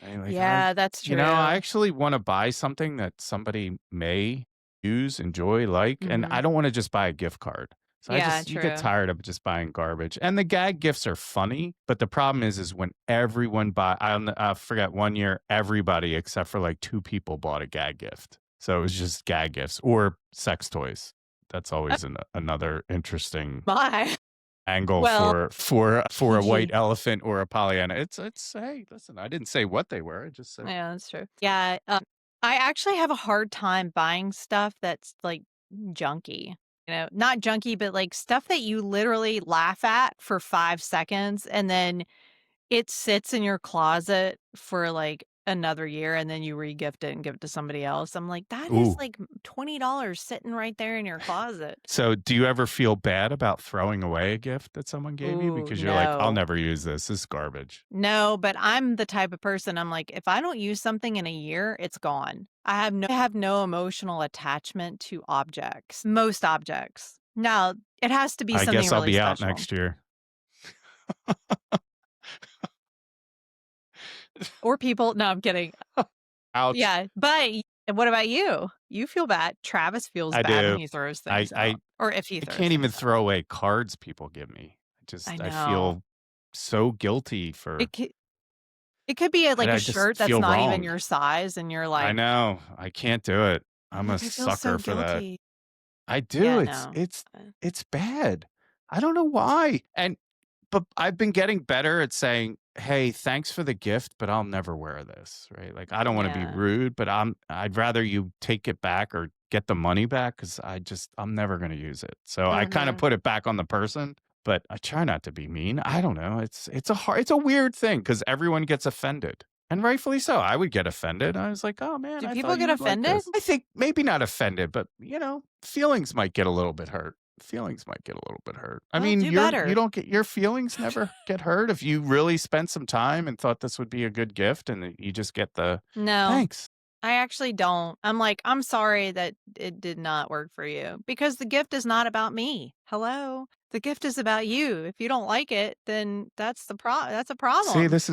And like Yeah, that's I true. actually want to buy something that somebody may use, enjoy, like, and I Mhm. don't want to just buy a gift card. So Yeah, you get true. tired of just buying garbage. And the gag gifts are funny, but the problem is when everyone I forget one year, everybody except for like 2 people bought a gag gift. So it was just gag gifts or sex toys. That's always another interesting. My. angle Well, for a white elephant or a Pollyanna. It's hey, listen, I didn't say what they were. I just said yeah, that's true. Yeah, I actually have a hard time buying stuff that's, like, junky, not junky, but, like, stuff that you literally laugh at for 5 seconds, and then it sits in your closet for, like, another year, and then you regift it and give it to somebody else. I'm like, "That is, ooh. like, $20 sitting right there in your closet." So, do you ever feel bad about throwing away a gift that someone gave you Ooh, because you're like, "I'll no. never use this. This is garbage." No, but I'm the type of person, I'm like, if I don't use something in a year, it's gone. I have no emotional attachment to objects, most objects. Now, it has to be I something guess I'll really be out special. next year. Or people no, I'm kidding. Ouch. Yeah, but what about you? You feel bad. Travis feels I bad when do. he throws I things I out, or if he I throws can't even things out. throw away cards people give me. I I know. feel so guilty for It could it could be like a I just shirt that's feel not even wrong. your size, and you're I like know. I can't do it. I'm I'm a like, "I feel so sucker for that. guilty." I do. Yeah, no. It's bad. I don't know why. But I've been getting better at saying, "Hey, thanks for the gift, but I'll never wear this," right? Like, I don't wanna be Yeah. rude, but I'd rather you take it back or get the money back because I'm never gonna use it. So I kinda Mhm. put it back on the person, but I try not to be mean. I don't know. It's a weird thing because everyone gets offended, and rightfully so. I would get offended. I was like, "Oh, man, Do I people thought get you would like offended? this." I think maybe not offended, but, feelings might get a little bit hurt. Feelings might get a little bit hurt. I Well, mean, do you better. don't get your feelings never get hurt if you really spent some time and thought this would be a good gift and then you just get the No, thanks. I actually don't. I'm like, "I'm sorry that it did not work for you," because the gift is not about me. Hello? The gift is about you. If you don't like it, then that's a See, problem. this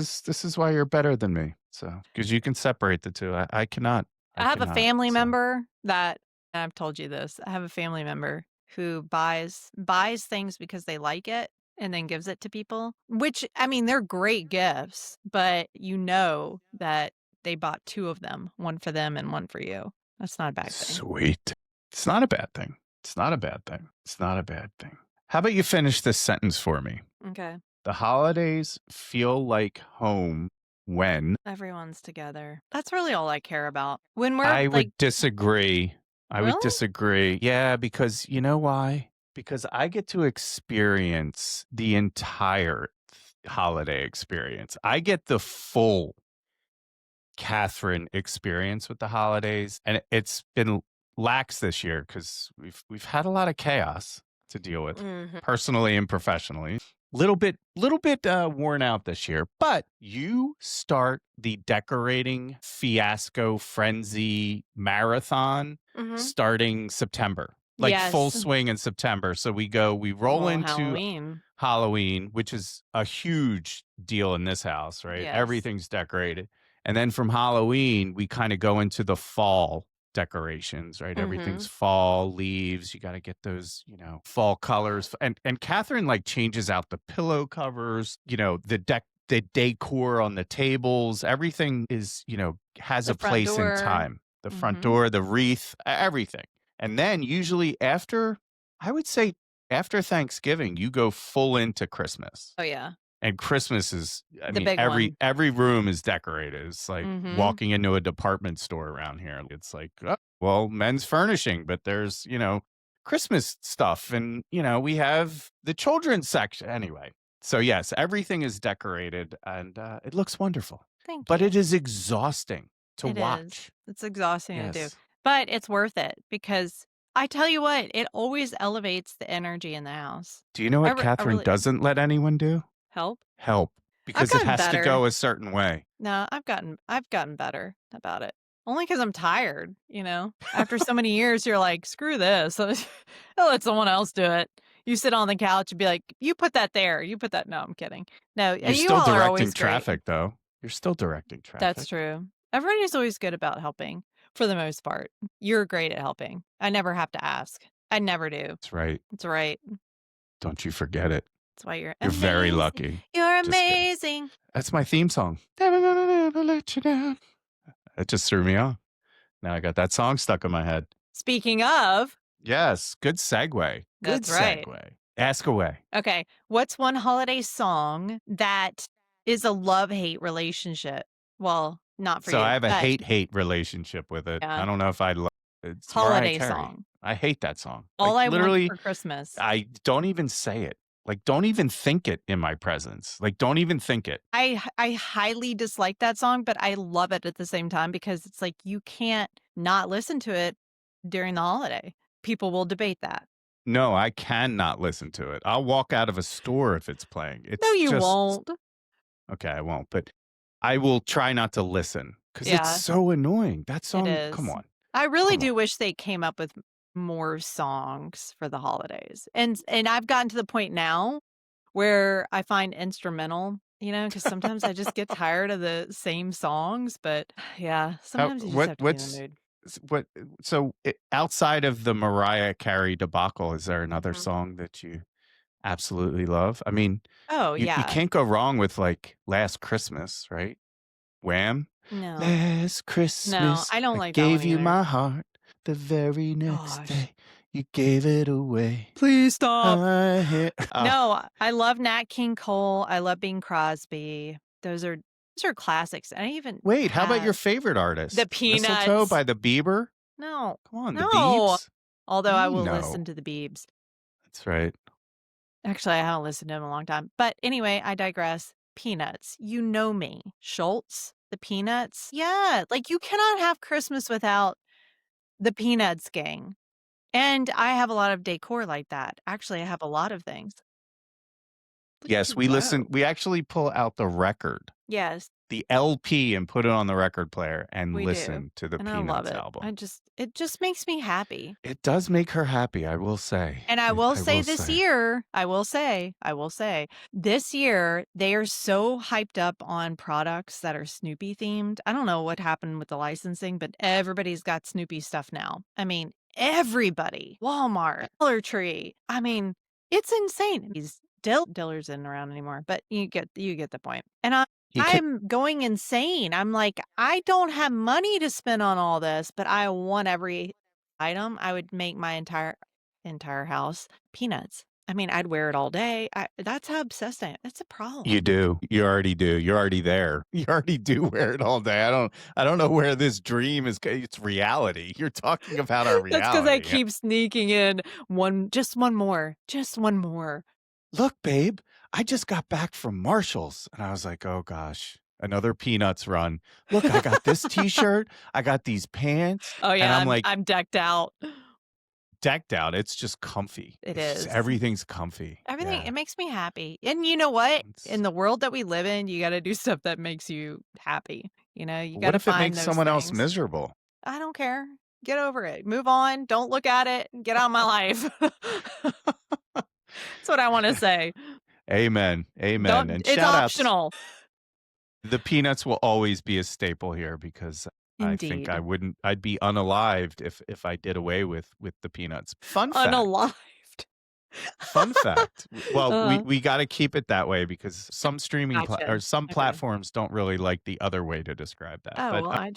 is why you're better than me. So, because you can separate the 2. I cannot. I I have a cannot. family So, member that and I've told you this. I have a family member who buys things because they like it and then gives it to people, which I mean, they're great gifts, but you know that they bought 2 of them, 1 for them and 1 for you. That's not a bad thing. sweet. It's not a bad thing. It's not a bad thing. It's not a bad thing. How about you finish this sentence for me? Okay. The holidays feel like home when Everyone's together. That's really all I care about. When we're I like would disagree. I would really? disagree. Yeah, because you know why? Because I get to experience the entire holiday experience. I get the full Catherine experience with the holidays, and it's been lax this year because we've had a lot of chaos to deal with, Mhm. personally and professionally. Little bit worn out this year, but you start the decorating fiasco frenzy marathon Mhm. starting September, like full Yes. swing in September. So we roll Well, into Halloween. Halloween, which is a huge deal in this house, right? Yes. Everything's decorated. And then from Halloween, we kind of go into the fall decorations, right? Everything's Mhm. fall leaves. You got to get those, fall colors. And Catherine like changes out the pillow covers, the decor on the tables. Everything is, has The a front place in door. time. The front Mhm. door, the wreath, everything. And then usually after, I would say after Thanksgiving, you go full into Christmas. Oh, yeah. And Christmas is, I The mean, big one. every room is decorated. It's like Mhm. walking into a department store around here. It's like, oh, well, men's furnishing, but there's, Christmas stuff and, we have the children's section anyway. So yes, everything is decorated and it looks wonderful. Thank But you. it is exhausting to It is. watch. It's exhausting to do, Yes. but it's worth it because I tell you what, it always elevates the energy in the house. Do you know what I Catherine really do. doesn't let anyone do? Help? Help, I've because it gotten has to go better. a certain way. No, I've gotten better about it. Only because 'cause I'm tired, you know? After so many years, you're like, "Screw this. I'll let someone else do it." You sit on the couch and be like, "You put that there. You put that" No, I'm kidding. No, You're you still all are directing always great. traffic, though. You're still directing That's traffic. true. Everybody's always good about helping for the most part. You're great at helping. I never have to ask. I never do. That's right. That's right. Don't you forget it. That's why you're You're very amazing. lucky. You're Just kidding. amazing. That's my theme song. Never gonna never let you down. That just threw me off. Now I got that song stuck in my head. Speaking of, Yes, good segue. Good that's right. segue. Ask away. Okay. What's one holiday song that is a love-hate relationship? Well, not for So I you, have a but hate-hate relationship with it. yeah, I don't know if I love it's Mariah holiday Carey. song. I hate that song. Like, All I Want literally, for Christmas. I don't even say it. Like, don't even think it in my presence. Like, don't even think it. I highly dislike that song, but I love it at the same time because it's like you can't not listen to it during the holiday. People will debate that. No, I cannot listen to it. I'll walk out of a store if it's playing. No, It's you just won't. okay, I won't, but I will try not to listen because it's Yeah, so annoying. That it song, come is. on, I really come on. do wish they came up with more songs for the holidays. And I've gotten to the point now where I find instrumental, because sometimes I just get tired of the same songs, but yeah, How sometimes you just have to be in the mood. what so, outside of the Mariah Carey debacle, is there another Mhm. song that you absolutely love? I mean, Oh, you yeah. can't go wrong with, like, Last Christmas, right? Wham! No. Last No, Christmas, I don't I like that one gave you either. my heart. The very next Gosh. day, you gave it away. Please stop. I hear No, I love Nat King Cole, I love Bing Crosby. Those are classics. I even wait, how about your have favorite The artist? Mistletoe Peanuts. by the Bieber? No. Come on, the No. Biebs? Although What do you I mean will no? listen to the Biebs. That's right. Actually, I haven't listened to him in a long time. But anyway, I digress. Peanuts. You know me. Schultz, the Peanuts. Yeah, like you cannot have Christmas without the Peanuts gang. And I have a lot of decor like that. Actually, I have a lot of things. Look at Yes, you go. we actually pull out the record, Yes, the LP, and put it on the record player and we do. listen to the And I love Peanuts it. album. It just makes me happy. It does make her happy, I will say. And I will I say will this say. year, this year, they are so hyped up on products that are Snoopy themed. I don't know what happened with the licensing, but everybody's got Snoopy stuff now. I mean, everybody. Walmart, Dollar Tree. I mean, it's insane. These Diller's isn't around anymore, but you get the point. And You can I'm going insane. I'm like, I don't have money to spend on all this, but I want every item. I would make my entire house peanuts. I mean, I'd wear it all day. That's how obsessed I am. That's a problem. you do. You already do. You're already there. You already do wear it all day. I don't know where this dream is it's reality. You're talking about our That's because I reality. keep sneaking in one more, just one more. "Look, babe, I just got back from Marshall's." And I was like, "Oh gosh, another Peanuts run. Look, I got this T-shirt, I got these pants." Oh And yeah, I'm I'm like, I'm decked out. decked out. It's just comfy. It It's just is. everything's comfy. Everything Yeah. it makes me happy. And you know what? It's In the world that we live in, you gotta do stuff that makes you happy. You what gotta if it find makes those someone else things. miserable? I don't care. Get over it. Move on. Don't look at it. Get out of my life. That's what I wanna say. Amen. Amen. Don't And it's shout outs. optional. The Peanuts will always be a staple here because I think Indeed. I'd be unalived if I did away with the Peanuts. Fun fact. Unalived. Fun fact. Well, Uh, we gotta keep it that way because some streaming gotcha. or some Okay. platforms don't really like the other way to describe that. Oh, But, well, I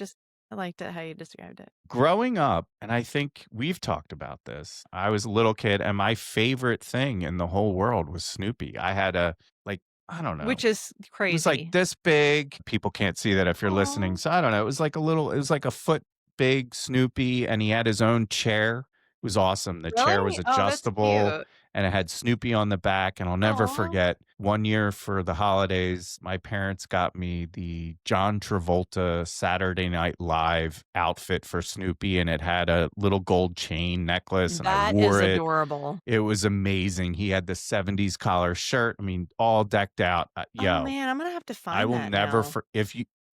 liked it how you described it. growing up, and I think we've talked about this, I was a little kid, and my favorite thing in the whole world was Snoopy. I had a, like, I don't know. Which is It was like crazy. this big. People can't see that if you're listening. Aw. So I don't know. It was like a foot big Snoopy, and he had his own chair. It was awesome. The chair was Really? Oh, that's adjustable cute. and it had Snoopy on the back. And I'll never Aw. forget one year for the holidays, my parents got me the John Travolta Saturday Night Live outfit for Snoopy, and it had a little gold chain necklace, and I That is wore it. adorable. It was amazing. He had the 70s collar shirt. I mean, all decked out. Oh, Yo, man, I'm gonna have to I find will that never now.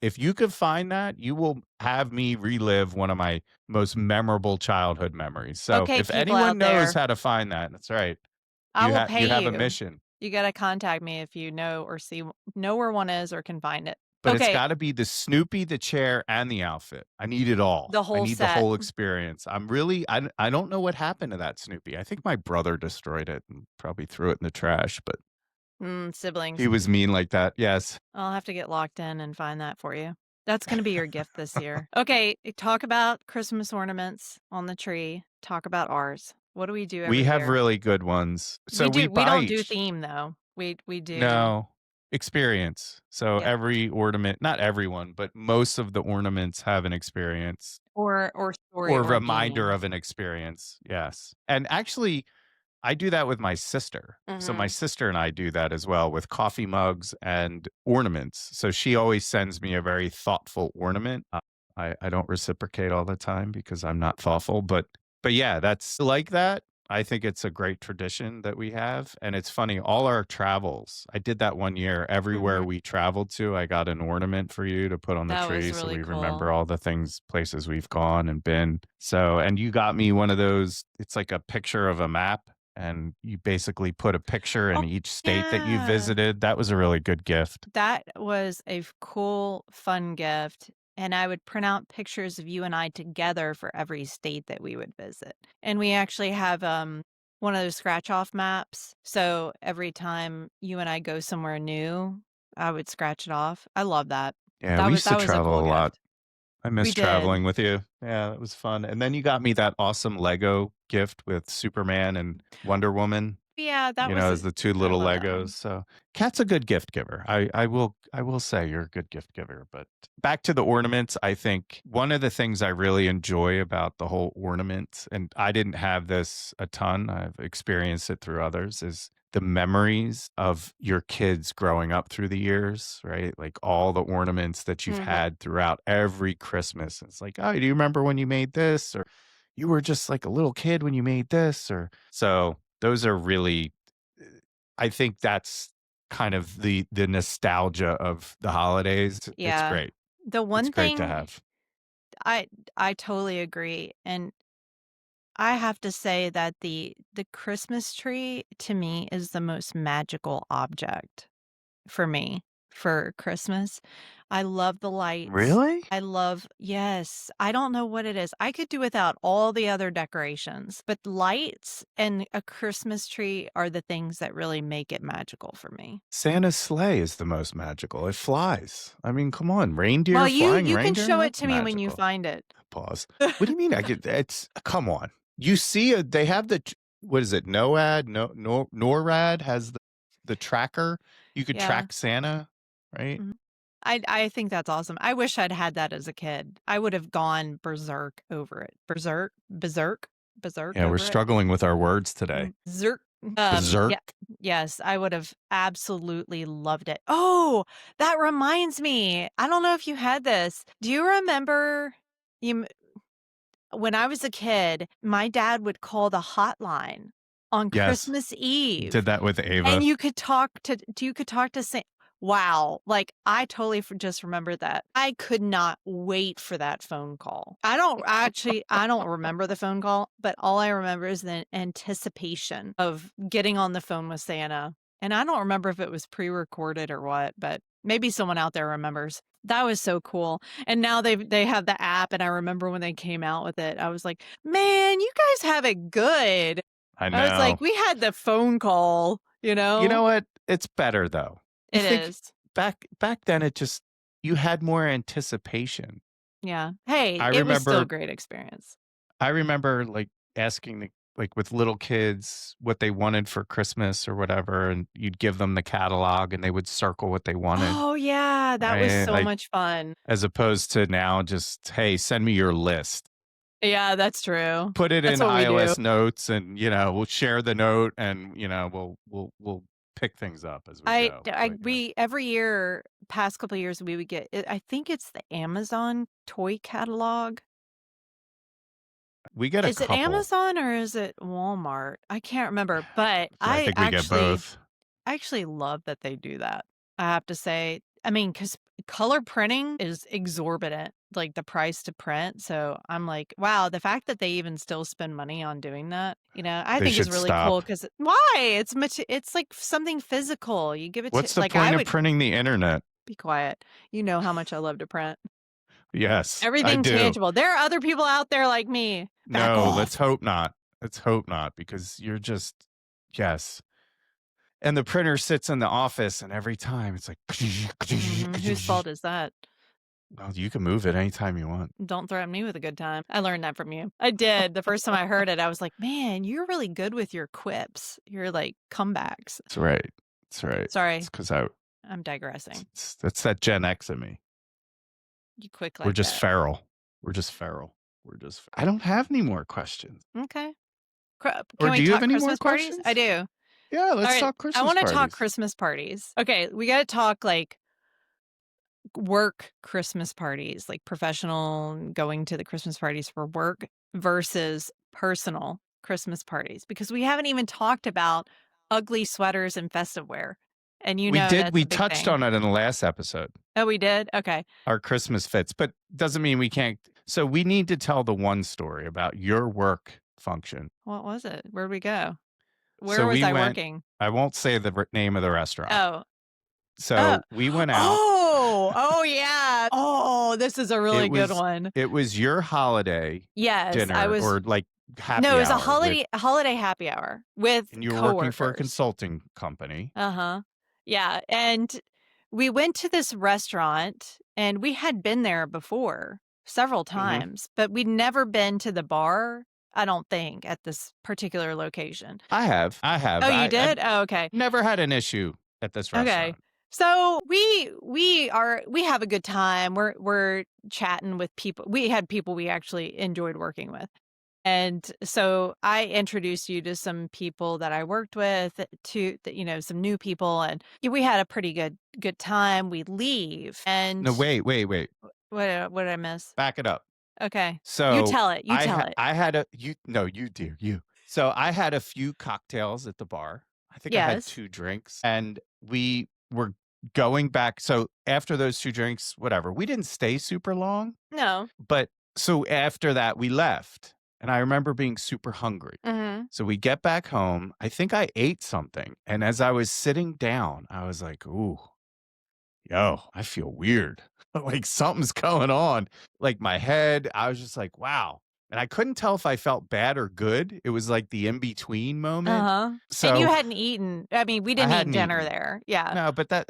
if you could find that, you will have me relive one of my most memorable childhood memories. So, Okay, if people anyone out knows there, how to find that, that's right. I will pay You have a you. mission, You gotta contact me if you know or know where one is or can find it. but it's Okay, gotta be the Snoopy, the chair, and the outfit. I need it all. the I whole need the set. whole experience. I'm really I don't know what happened to that Snoopy. I think my brother destroyed it and probably threw it in the trash, but he Siblings. was mean like that. Yes. I'll have to get locked in and find that for you. That's gonna be your gift this year. Okay, talk about Christmas ornaments on the tree. Talk about ours. What do we do We every have year? really good ones. So We we do we buy don't do each. theme, though. We do No, experience. So yep. every ornament, not everyone, but most of the ornaments have an experience Or story or or reminder meaning. of an experience. Yes. And actually, I do that with my sister. So my Mhm. sister and I do that as well with coffee mugs and ornaments. So she always sends me a very thoughtful ornament. I don't reciprocate all the time because I'm not thoughtful, but yeah, that's like that. I think it's a great tradition that we have. And it's funny, all our travels, I did that one year. Everywhere Mhm. we traveled to, I got an ornament for you to put on the That was tree so really we cool. remember all the things, places we've gone and been. So, and you got me one of those, it's like a picture of a map and you basically put a picture Oh, in each state that you yeah. visited. That was a really good gift. That was a cool, fun gift, and I would print out pictures of you and I together for every state that we would visit. And we actually have, one of those scratch off maps, so every time you and I go somewhere new, I would scratch it off. I love that. Yeah, we used to That was a travel cool a lot. gift. I We miss did. traveling with you. Yeah, it was fun. And then you got me that awesome Lego gift with Superman and Wonder Woman, Yeah, that you was know, a as the 2 I little love that Legos. one. So, Kat's a good gift giver. I will say you're a good gift giver, but back to the ornaments, I think one of the things I really enjoy about the whole ornament, and I didn't have this a ton, I've experienced it through others, is the memories of your kids growing up through the years, right? Like all the ornaments that you've Mhm. had throughout every Christmas. It's like, "Oh, do you remember when you made this?" Or, "You were just like a little kid when you made this," or so those are really I think that's kind of the nostalgia of the holidays. It's Yeah. great. The It's one great to thing have. I I totally agree, and I have to say that the Christmas tree to me is the most magical object for me for Christmas. I love the lights. Really? I love yes, I don't know what it is. I could do without all the other decorations, but lights and a Christmas tree are the things that really make it magical for me. Santa's sleigh is the most magical. It flies. I mean, come on, reindeer, Well, flying you can reindeer, show it that's to me when you magical. find it. Pause. What do you mean I get it's come on. You see they have what is it? NOAD, no NORAD has the tracker. You could Yeah. track Santa, right? Mhm. I think that's awesome. I wish I'd had that as a kid. I would have gone berserk over it. Berserk Yeah, we're over it. struggling with our words today. Zerk. Yeah, Berserk. yes, I would have absolutely loved it. Oh, that reminds me. I don't know if you had this. Do you remember you when I was a kid, my dad would call the hotline on Yes. Christmas Eve Did that with and Ava. you could talk to Sa wow, like, I totally just remembered that. I could not wait for that phone call. I don't remember the phone call, but all I remember is the anticipation of getting on the phone with Santa, and I don't remember if it was pre-recorded or what, but maybe someone out there remembers. That was so cool, and now they have the app, and I remember when they came out with it, I was like, "Man, you guys have it good." I I was know. like, "We had the phone call," you You know know? what? It's better though. You It think is. back then it just you had more anticipation. Yeah. Hey, I it was still a remember great experience. I remember like asking like with little kids what they wanted for Christmas or whatever, and you'd give them the catalog and they would circle what they wanted, Oh, yeah, that was right? so Like much fun. as opposed to now just, hey, send me your list. Yeah, that's true. Put it That's in what we do. iOS notes and we'll share the note and we'll pick things up as we go. I But yeah. we every year, past couple of years, we would get I think it's the Amazon toy catalog. We get a Is it couple. Amazon or is it Walmart? I can't remember, but Yeah, I think we get both. I actually love that they do that. I have to say, I mean, because color printing is exorbitant, like the price to print. So I'm like, wow, the fact that they even still spend money on doing that, I They think is should really cool stop. because why? It's like something physical. You give it to What's the like I point of would printing the internet? be quiet. You know how much I love to print. Yes, I Everything do. tangible. There are other people out there like me. Back No, let's off. hope not. Let's hope not because you're just yes. And the printer sits in the office and every time it's like Whose fault is that? Well, you can move it anytime you want. Don't threaten me with a good time. I learned that from you. I did. The first time I heard it, I was like, "Man, you're really good with your quips, your, like, comebacks." That's right. That's right. It's Sorry, because I'm digressing. that's that Gen X in me. You quick We're like just that. feral. We're just feral. I don't have any more questions. Okay. Or Can do we you have talk any more Christmas parties? I questions? do. Yeah, let's Alright, talk I Christmas wanna talk parties. Christmas parties. Okay, we gotta talk, like, work Christmas parties, like professional going to the Christmas parties for work versus personal Christmas parties, because we haven't even talked about ugly sweaters and festive wear, and that's We a big touched thing. on it in the last episode, Oh, we did? Okay. our Christmas fits, but doesn't mean we can't. So we need to tell the one story about your work function. What was it? Where'd we go? So Where was we I went, working? I won't say the name of the restaurant. Oh. Oh. So we went out. Oh, yeah. Oh, this is a It really good was one. it was your holiday Yes, I dinner was or like no, it happy was a hour with, holiday happy hour with and you were working for a coworkers. consulting company. Uh-huh. Yeah, and we went to this restaurant, and we had been there before several Mhm. times, but we'd never been to the bar, I don't think, at this particular location. I have. I Oh, have. you I've did? Oh, okay. never had an issue at this Okay. restaurant. So we have a good time. We're chatting with people. We had people we actually enjoyed working with. And so I introduced you to some people that I worked with, some new people, and we had a pretty good time. We leave, and No, wait. what did I miss? Back it up. Okay, you So tell it. You tell it. I had a you no, you dear, you. So I had a few cocktails at the bar. I think I had Yes. 2 drinks, and we were going back. So after those 2 drinks, whatever, we didn't stay super long, No. but so after that we left, and I remember being super hungry. Hmm. So we get back home. I think I ate something, and as I was sitting down, I was like, "Ooh, yo, I feel weird. Like something's going on." Like my head, I was just like, wow. And I couldn't tell if I felt bad or good. It was like the in between Uh moment. huh. And you So hadn't eaten. I mean, we I didn't eat hadn't dinner eaten. there. Yeah, No, but that,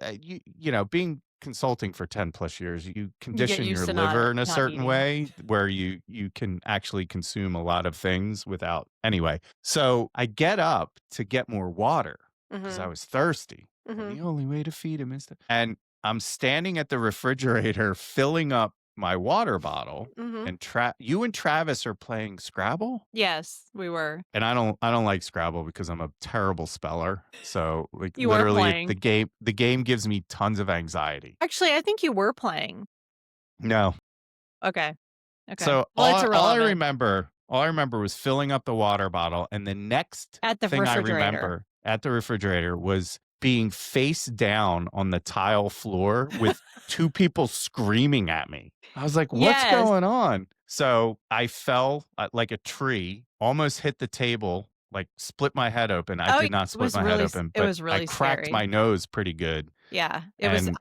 being consulting for 10 plus years, you you get condition your used to not liver in a not certain eating. way where you can actually consume a lot of things without. Anyway, so I get up to get more water because I Hmm. was thirsty. And Hmm. the only way to feed him is to, and I'm standing at the refrigerator filling up my water bottle, Hmm. and you and Travis are playing Scrabble. Yes, we were. And I don't like Scrabble because I'm a terrible speller. So, like, You were literally, playing. the game gives me tons of anxiety. Actually, I think you were playing. No. Okay. Okay. So, Well, it's irrelevant. all I remember was filling up the water bottle, and the next At the thing I refrigerator. remember at the refrigerator was being face down on the tile floor with 2 people screaming at me. I was like, "What's Yes. going on?" So, I fell, like a tree, almost hit the table, like, split my head open. I Oh, yeah, did not split my head open, it but was I really cracked scary. my nose pretty good, Yeah, it was and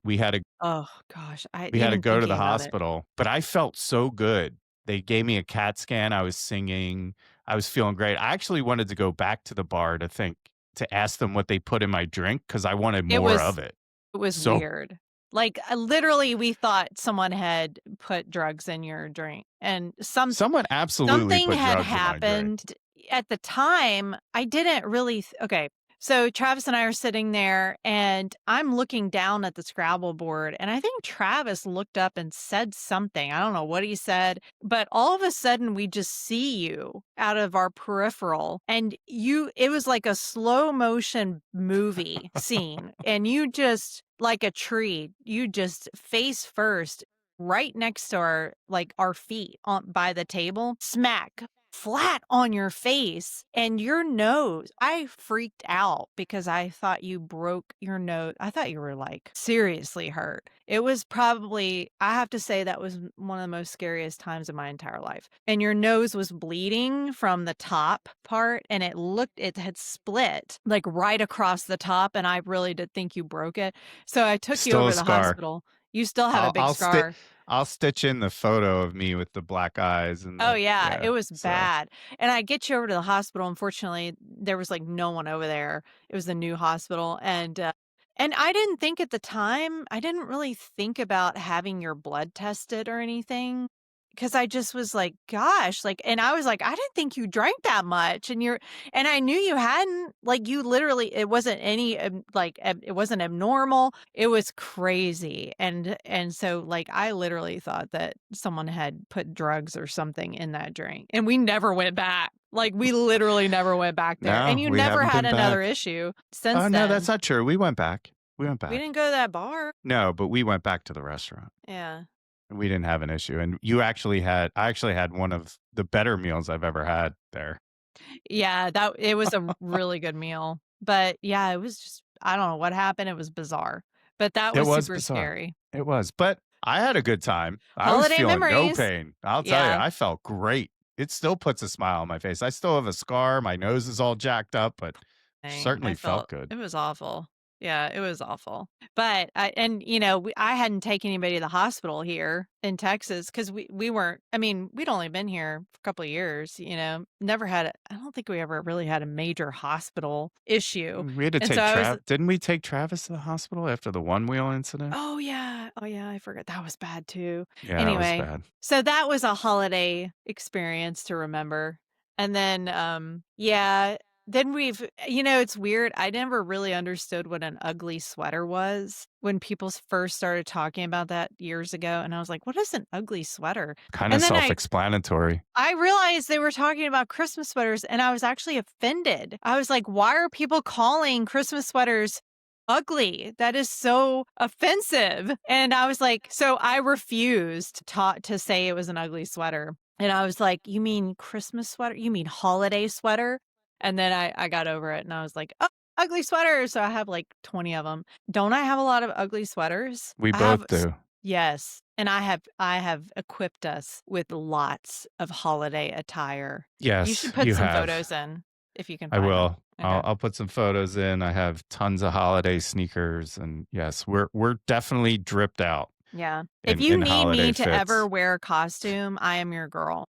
oh gosh, I we had to even go to the thinking about it. hospital, but I felt so good. They gave me a CAT scan, I was singing, I was feeling great. I actually wanted to go back to the bar to ask them what they put in my drink because I wanted It more was of it. it was So weird. Like, literally, we thought someone had put drugs in your drink, and someone absolutely something put had drugs in my drink. happened. At the time, I didn't really okay, so Travis and I are sitting there, and I'm looking down at the Scrabble board, and I think Travis looked up and said something. I don't know what he said, but all of a sudden, we just see you out of our peripheral, and it was like a slow motion movie scene, and you just like a tree, you just face first right next to our feet on by the table, smack flat on your face and your nose. I freaked out because I thought you broke your nose. I thought you were like seriously hurt. It was probably, I have to say, that was one of the most scariest times of my entire life. And your nose was bleeding from the top part, and it had split like right across the top. And I really did think you broke it. So I took you Still over a to the scar. hospital. You still have a I'll big I'll sti scar. I'll stitch in the photo of me with the black eyes and Oh, the, yeah, it yeah, was so bad, and I get you over to the hospital. Unfortunately, there was, like, no one over there. It was the new hospital, And I didn't think at the time, I didn't really think about having your blood tested or anything, because I just was like, "Gosh," like, and I was like, "I didn't think you drank that much," and I knew you hadn't, like, you literally it wasn't any, it wasn't abnormal, it was crazy, and so, like, I literally thought that someone had put drugs or something in that drink, and we never went back. Like, we literally never went back there, and No, you we never haven't had been another back. issue since Oh, no, that's then. not true. We went back. We went We back. didn't go to that bar. No, but we went back to the restaurant. Yeah. And we didn't have an issue. And I actually had one of the better meals I've ever had there. Yeah, that it was a really good meal. But, yeah, it was just I don't know what happened, it was bizarre. But that It was was super bizarre. scary. It was, but I had a good time. I was Holiday feeling no memories. pain. I'll tell you, Yeah. I felt great. It still puts a smile on my face. I still have a scar. My nose is all jacked up, but Dang, I certainly felt felt good. it was awful. Yeah, it was awful. But I hadn't taken anybody to the hospital here in Texas because we weren't I mean, we'd only been here for a couple of years, never had I don't think we ever really had a major hospital issue. We had to And so take I was Didn't we take Travis to the hospital after the one wheel incident? Oh, yeah. Oh, yeah, I forgot. That was bad too. Yeah, that was Anyway, bad. so that was a holiday experience to remember. And then, yeah, then it's weird. I never really understood what an ugly sweater was when people first started talking about that years ago. And I was like, what is an ugly sweater? Kind of And then self-explanatory. I realized they were talking about Christmas sweaters and I was actually offended. I was like, why are people calling Christmas sweaters ugly? That is so offensive. And I was like, so I refused to say it was an ugly sweater. And I was like, you mean Christmas sweater? You mean holiday sweater? And then I got over it and I was like, oh, ugly sweaters. So I have like 20 of them. Don't I have a lot of ugly sweaters? We I have both do. Yes, and I have equipped us with lots of holiday attire. You Yes, should put you some have. photos in if you can I find them. will. Okay. I'll put some photos in. I have tons of holiday sneakers, and yes, we're definitely dripped out Yeah. If you in need holiday me to ever fits. wear a costume, I am your girl.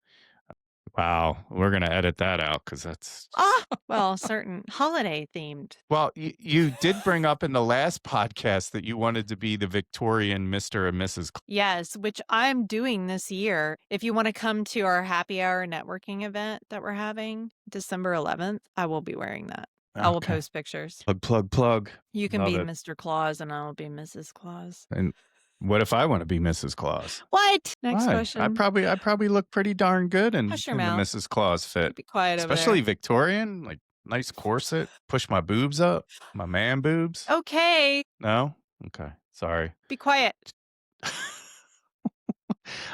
Wow, we're gonna edit that out because that's Ah, well, certain holiday themed. well. You did bring up in the last podcast that you wanted to be the Victorian Mister and Mrs. Yes, which I'm doing this year. If you want to come to our happy hour networking event that we're having December 11th, I will be wearing that. I will Okay, post pictures. plug. You can Love be it. Mr. Claus and I will be Mrs. Claus. And what if I want to be Mrs. Claus? What? Next Why? question. I probably look pretty darn good Hush your in the mouth. Mrs. Claus fit, Keep it quiet over especially there. Victorian, like nice corset, push my boobs up, my man boobs. Okay. No, okay, sorry. Be quiet.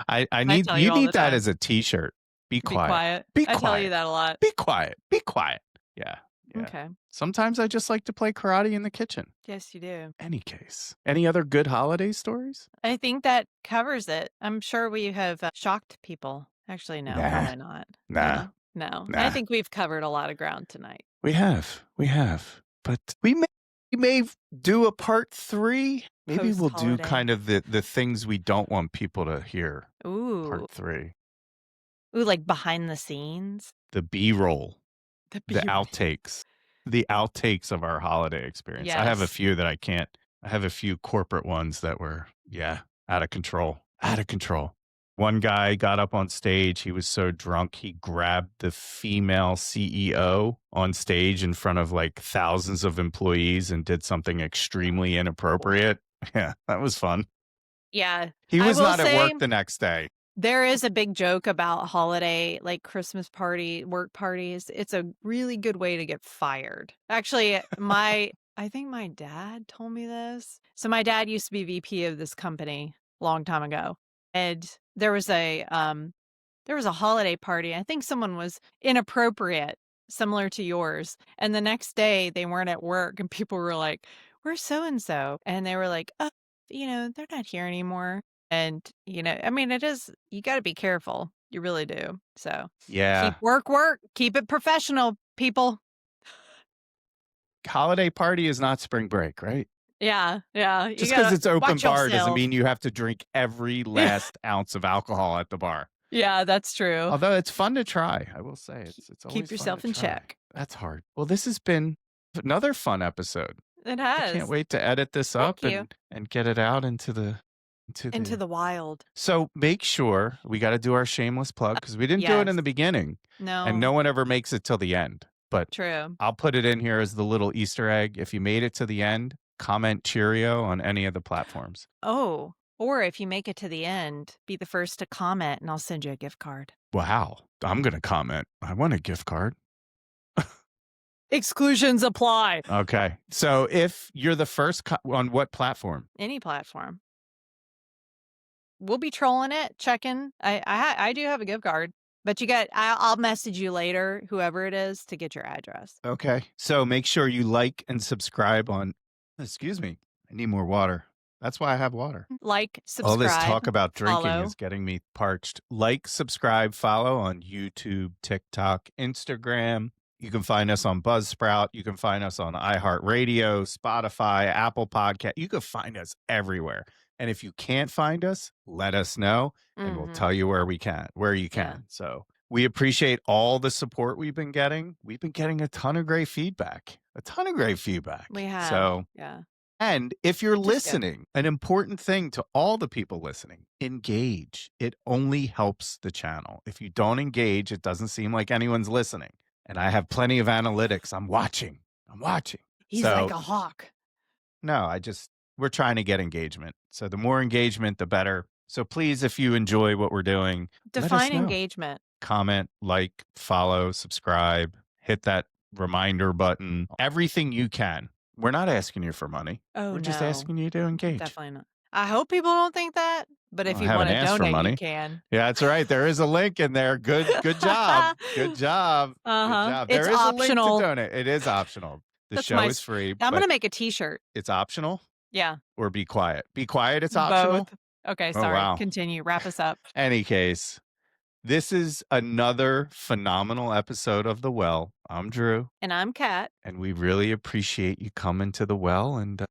I I need tell you you all the need that time. as a T-shirt. Be Be quiet. quiet. Be I tell you quiet. that a lot. Be quiet. Be quiet. Yeah, yeah. Okay. Sometimes I just like to play karate in the kitchen. Yes, you do. Any case. Any other good holiday stories? I think that covers it. I'm sure we have shocked people. Actually, no, Nah, probably not. nah, No. I nah. think we've covered a lot of ground tonight. We have. We have. But we may do a part 3. Maybe Post we'll do holiday. kind of the things we don't want people to hear. Ooh. Part 3. Ooh, like behind the scenes. The B-roll, The the be- outtakes. The outtakes of our holiday experience. I have a Yes. few that I can't. I have a few corporate ones that were, yeah, out of control. Out of control. One guy got up on stage. He was so drunk, he grabbed the female CEO on stage in front of like thousands of employees and did something extremely inappropriate. Yeah, that was fun. Yeah. He I was will not at say work the next day. there is a big joke about holiday, like Christmas party, work parties. It's a really good way to get fired. Actually, I think my dad told me this. So my dad used to be VP of this company a long time ago. And there was a holiday party. I think someone was inappropriate, similar to yours. And the next day they weren't at work and people were like, "Where's so and so?" And they were like, "Oh, they're not here anymore." And, I mean, it is, you got to be careful. You really do. So Yeah. keep work, keep it professional, people. Holiday party is not spring break, right? Yeah. Yeah. You Just because got to it's open watch bar doesn't yourself. mean you have to drink every last ounce of alcohol at the bar. Yeah, that's true. Although it's fun to try, I will say it's always Keep fun yourself to in try. check. That's hard. Well, this has been another fun episode. It I can't has. wait to edit this Thank up you. and get it out into the into Into the the wild. So make sure we gotta do our shameless plug because we didn't do it in Yes. the beginning, and No. no one ever makes it till the end, but True. I'll put it in here as the little Easter egg. If you made it to the end, comment Cheerio on any of the platforms. Oh, or if you make it to the end, be the first to comment and I'll send you a gift card. Wow, I'm gonna comment. I want a gift card. Exclusions apply. Okay. So if you're the first on what platform? Any platform. We'll be trolling it, checking. I do have a gift card, but I'll message you later, whoever it is, to get your address. Okay. So make sure you like and subscribe on excuse me. I need more water. That's why I have water. Like, All this subscribe, talk about drinking follow. is getting me parched. Like, subscribe, follow on YouTube, TikTok, Instagram. You can find us on Buzzsprout. You can find us on iHeartRadio, Spotify, Apple Podcast. You can find us everywhere. And if you can't find us, let us know and we'll Mhm. tell you where you Yeah. can. So we appreciate all the support we've been getting. We've been getting a ton of great feedback. We have. So Yeah. and if you're Which is good. listening, an important thing to all the people listening, engage. It only helps the channel. If you don't engage, it doesn't seem like anyone's listening. And I have plenty of analytics. I'm watching. He's like So, a hawk. no, we're trying to get engagement. So the more engagement, the better. So please, if you enjoy what we're doing, let us Define know. engagement. Comment, like, follow, subscribe, hit that reminder button, everything you can. We're not asking you for money. Oh, We're just no. asking you to engage. Definitely not. I hope people don't think that, but if I you haven't wanna asked for donate, you money. can. Yeah, that's right. There is a link in there. Good job. Good job. Good Uh-huh. job. It's There is a link to optional. donate. It is optional. The That's show is free, I'm but gonna make a T-shirt. it's optional Yeah, or be quiet. Be quiet, it's both. optional. Okay, Oh, sorry. wow. Continue. Wrap us up. Any case, this is another phenomenal episode of The Well. I'm Drew, And I'm Kat. and we really appreciate you coming to The Well, and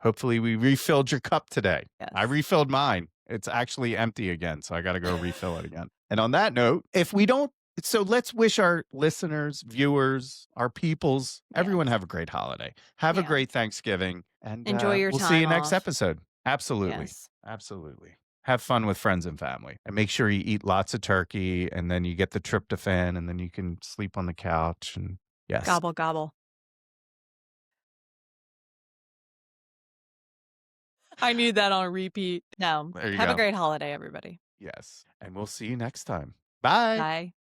hopefully we refilled your cup today. I Yes. refilled mine. It's actually empty again, so I got to go refill it again. And on that note, if we don't, so let's wish our listeners, viewers, our peoples, everyone Yes. have a great holiday. Have a Yeah. great Thanksgiving, and Enjoy your we'll see you time next off. episode. Absolutely. Yes. Absolutely. Have fun with friends and family, and make sure you eat lots of turkey, and then you get the tryptophan, and then you can sleep on the couch. And yes, Gobble, gobble. I need that on repeat. No. there you Have a go. great holiday, everybody. Yes, and we'll see you next time. Bye. Bye.